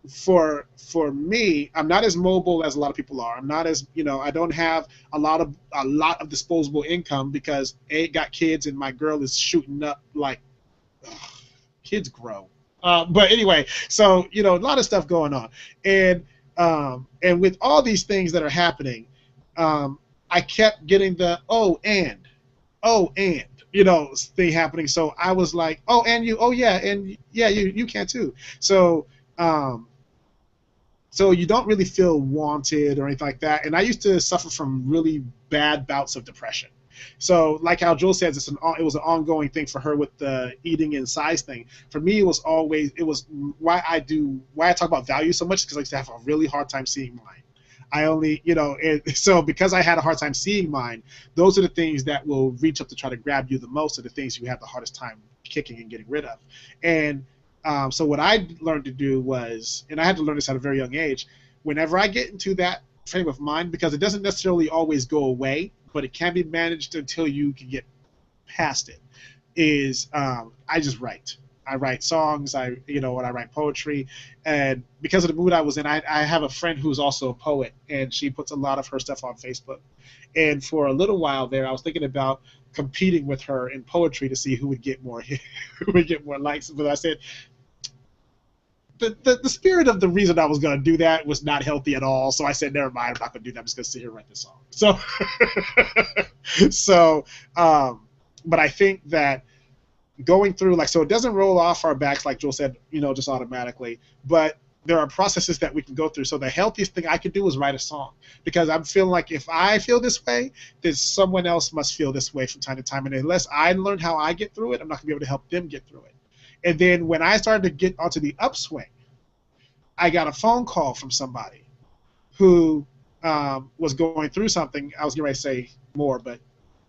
for me, I'm not as mobile as a lot of people are. I'm not as, I don't have a lot of disposable income, because got kids and my girl is shooting up like, kids grow. But anyway, so a lot of stuff going on, and with all these things that are happening, I kept getting the and thing happening. So I was like, oh, and you, oh yeah, and yeah, you can too. So so you don't really feel wanted or anything like that. And I used to suffer from really bad bouts of depression. So like how Joel says, it was an ongoing thing for her with the eating and size thing. For me, it was why I talk about value so much, because I used to have a really hard time seeing mine. I only, so because I had a hard time seeing mine, those are the things that will reach up to try to grab you the most, are the things you have the hardest time kicking and getting rid of. And so what I learned to do was, and I had to learn this at a very young age, whenever I get into that frame of mind, because it doesn't necessarily always go away, but it can be managed until you can get past it, is I just write. I write songs, when I write poetry, and because of the mood I was in, I have a friend who's also a poet, and she puts a lot of her stuff on Facebook. And for a little while there, I was thinking about competing with her in poetry to see who would get more likes. But I said, the spirit of the reason I was going to do that was not healthy at all. So I said, never mind, I'm not going to do that. I'm just going to sit here and write this song. So, but I think that going through, so it doesn't roll off our backs, like Joel said, just automatically, but there are processes that we can go through. So the healthiest thing I could do is write a song, because I'm feeling like if I feel this way, then someone else must feel this way from time to time. And unless I learn how I get through it, I'm not going to be able to help them get through it. And then when I started to get onto the upswing, I got a phone call from somebody who was going through something. I was getting ready to say more, but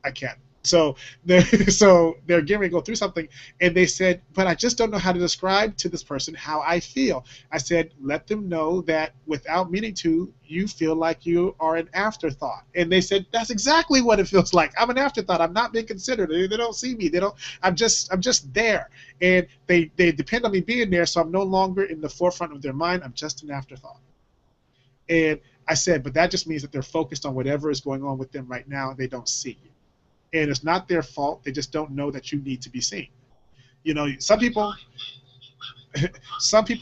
I can't So they're so they're getting ready to go through something, and they said, "But I just don't know how to describe to this person how I feel." I said, "Let them know that without meaning to, you feel like you are an afterthought." And they said, "That's exactly what it feels like. I'm an afterthought. I'm not being considered. They don't see me. They don't. I'm just there, and they depend on me being there. So I'm no longer in the forefront of their mind. I'm just an afterthought." And I said, "But that just means that they're focused on whatever is going on with them right now, and they don't see you." And it's not their fault. They just don't know that you need to be seen. You know, some people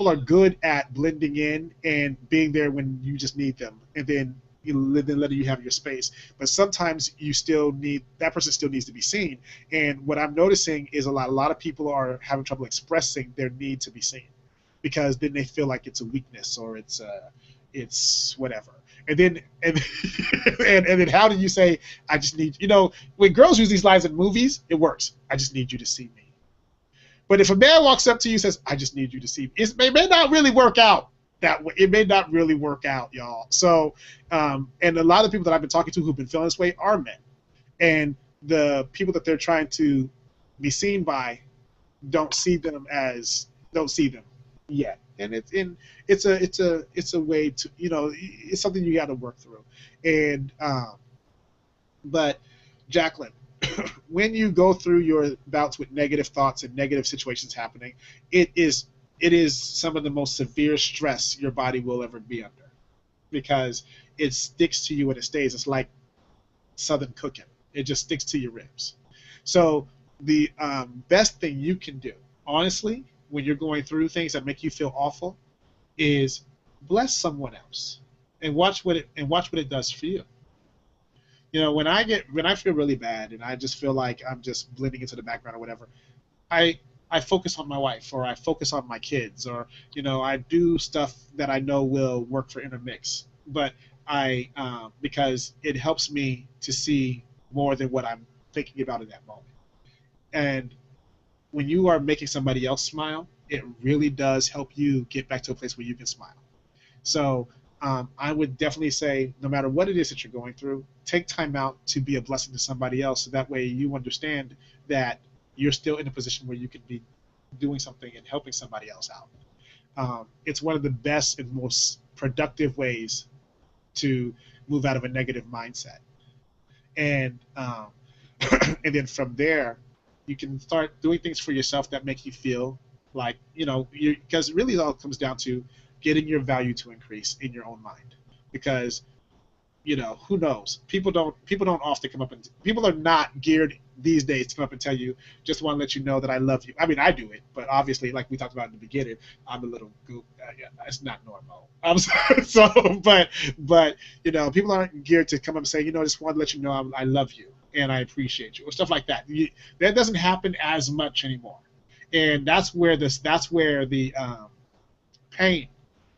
are good at blending in and being there when you just need them, and then then letting you have your space. But sometimes you still need that person still needs to be seen. And what I'm noticing is a lot of people are having trouble expressing their need to be seen because then they feel like it's a weakness or it's whatever. And then and then how do you say I just need when girls use these lines in movies, it works. I just need you to see me. But if a man walks up to you and says, I just need you to see me, it may not really work out that way. It may not really work out, y'all. So, and a lot of people that I've been talking to who've been feeling this way are men. And the people that they're trying to be seen by don't see them yet. And it's a way to, it's something you got to work through. And, but Jacqueline, when you go through your bouts with negative thoughts and negative situations happening, it is some of the most severe stress your body will ever be under because it sticks to you and it stays. It's like Southern cooking. It just sticks to your ribs. So the best thing you can do, honestly, when you're going through things that make you feel awful, is bless someone else and watch what it does for you. When I feel really bad and I just feel like I'm just blending into the background or whatever, I I focus on my wife or I focus on my kids or I do stuff that I know will work for intermix. But I because it helps me to see more than what I'm thinking about in that moment. And when you are making somebody else smile, it really does help you get back to a place where you can smile. So I would definitely say, no matter what it is that you're going through, take time out to be a blessing to somebody else. So that way you understand that you're still in a position where you can be doing something and helping somebody else out. It's one of the best and most productive ways to move out of a negative mindset. And and then from there, you can start doing things for yourself that make you feel like because really it all comes down to getting your value to increase in your own mind. Because who knows, people don't often come up and people are not geared these days to come up and tell you, just want to let you know that I love you. I mean, I do it, but obviously, like we talked about in the beginning, I'm a little goop. Yeah, it's not normal. I'm sorry. So but people aren't geared to come up and say, just want to let you know I love you and I appreciate you or stuff like that. That doesn't happen as much anymore, and that's where the pain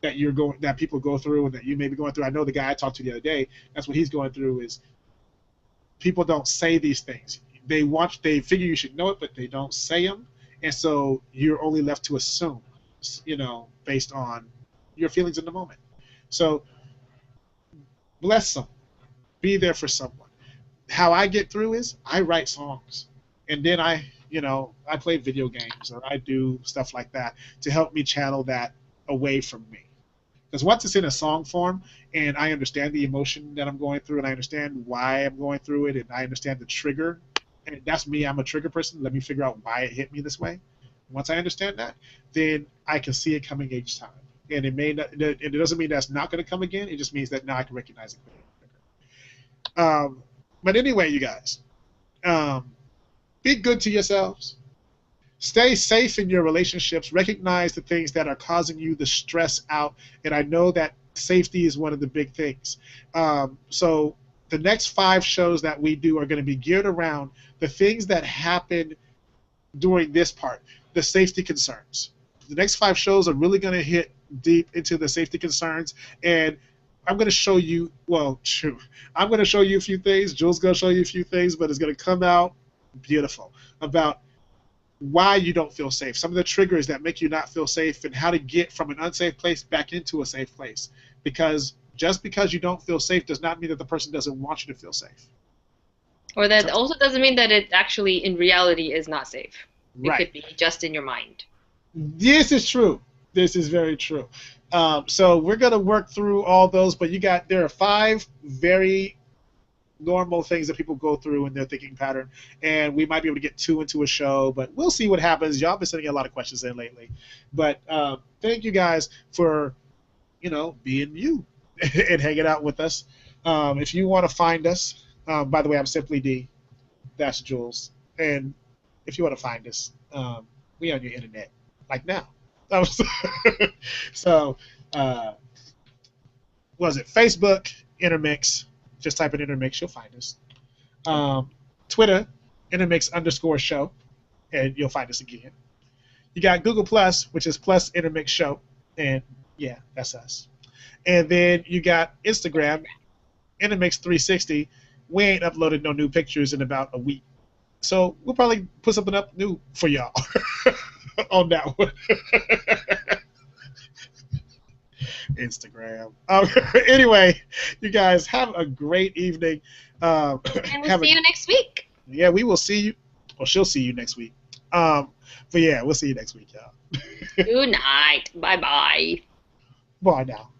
that people go through and that you may be going through. I know the guy I talked to the other day, that's what he's going through. Is people don't say these things. They figure you should know it, but they don't say them, and so you're only left to assume, based on your feelings in the moment. So bless them, be there for someone. How I get through is I write songs, and then I play video games or I do stuff like that to help me channel that away from me. Because once it's in a song form and I understand the emotion that I'm going through and I understand why I'm going through it and I understand the trigger, and that's me, I'm a trigger person, let me figure out why it hit me this way. Once I understand that, then I can see it coming each time. And it doesn't mean that's not going to come again, it just means that now I can recognize it quicker. But anyway, you guys, be good to yourselves. Stay safe in your relationships. Recognize the things that are causing you the stress out. And I know that safety is one of the big things. So the next 5 shows that we do are going to be geared around the things that happen during this part, the safety concerns. The next 5 shows are really going to hit deep into the safety concerns. And I'm going to show you, I'm going to show you a few things. Jules going to show you a few things, but it's going to come out beautiful about why you don't feel safe, some of the triggers that make you not feel safe, and how to get from an unsafe place back into a safe place. Because just because you don't feel safe does not mean that the person doesn't want you to feel safe. Or that also doesn't mean that it actually in reality is not safe. It Right. could be just in your mind. This is true. This is very true. So we're gonna work through all those, but there are 5 very normal things that people go through in their thinking pattern, and we might be able to get 2 into a show, but we'll see what happens. Y'all been sending a lot of questions in lately, but thank you guys for being you and hanging out with us. If you want to find us, by the way, I'm Simply D. That's Jules, and if you want to find us, we on your internet like now. So, uh, was it Facebook Intermix? Just type in Intermix, you'll find us. Twitter Intermix_show, and you'll find us again. You got Google Plus, which is Plus Intermix Show, and yeah, that's us. And then you got Instagram Intermix360. We ain't uploaded no new pictures in about a week, so we'll probably put something up new for y'all on that one. Instagram. Anyway, you guys have a great evening. And we'll see you next week. Yeah, we will see you. Well, she'll see you next week. But yeah, we'll see you next week, y'all. Good night. Bye-bye. Bye now.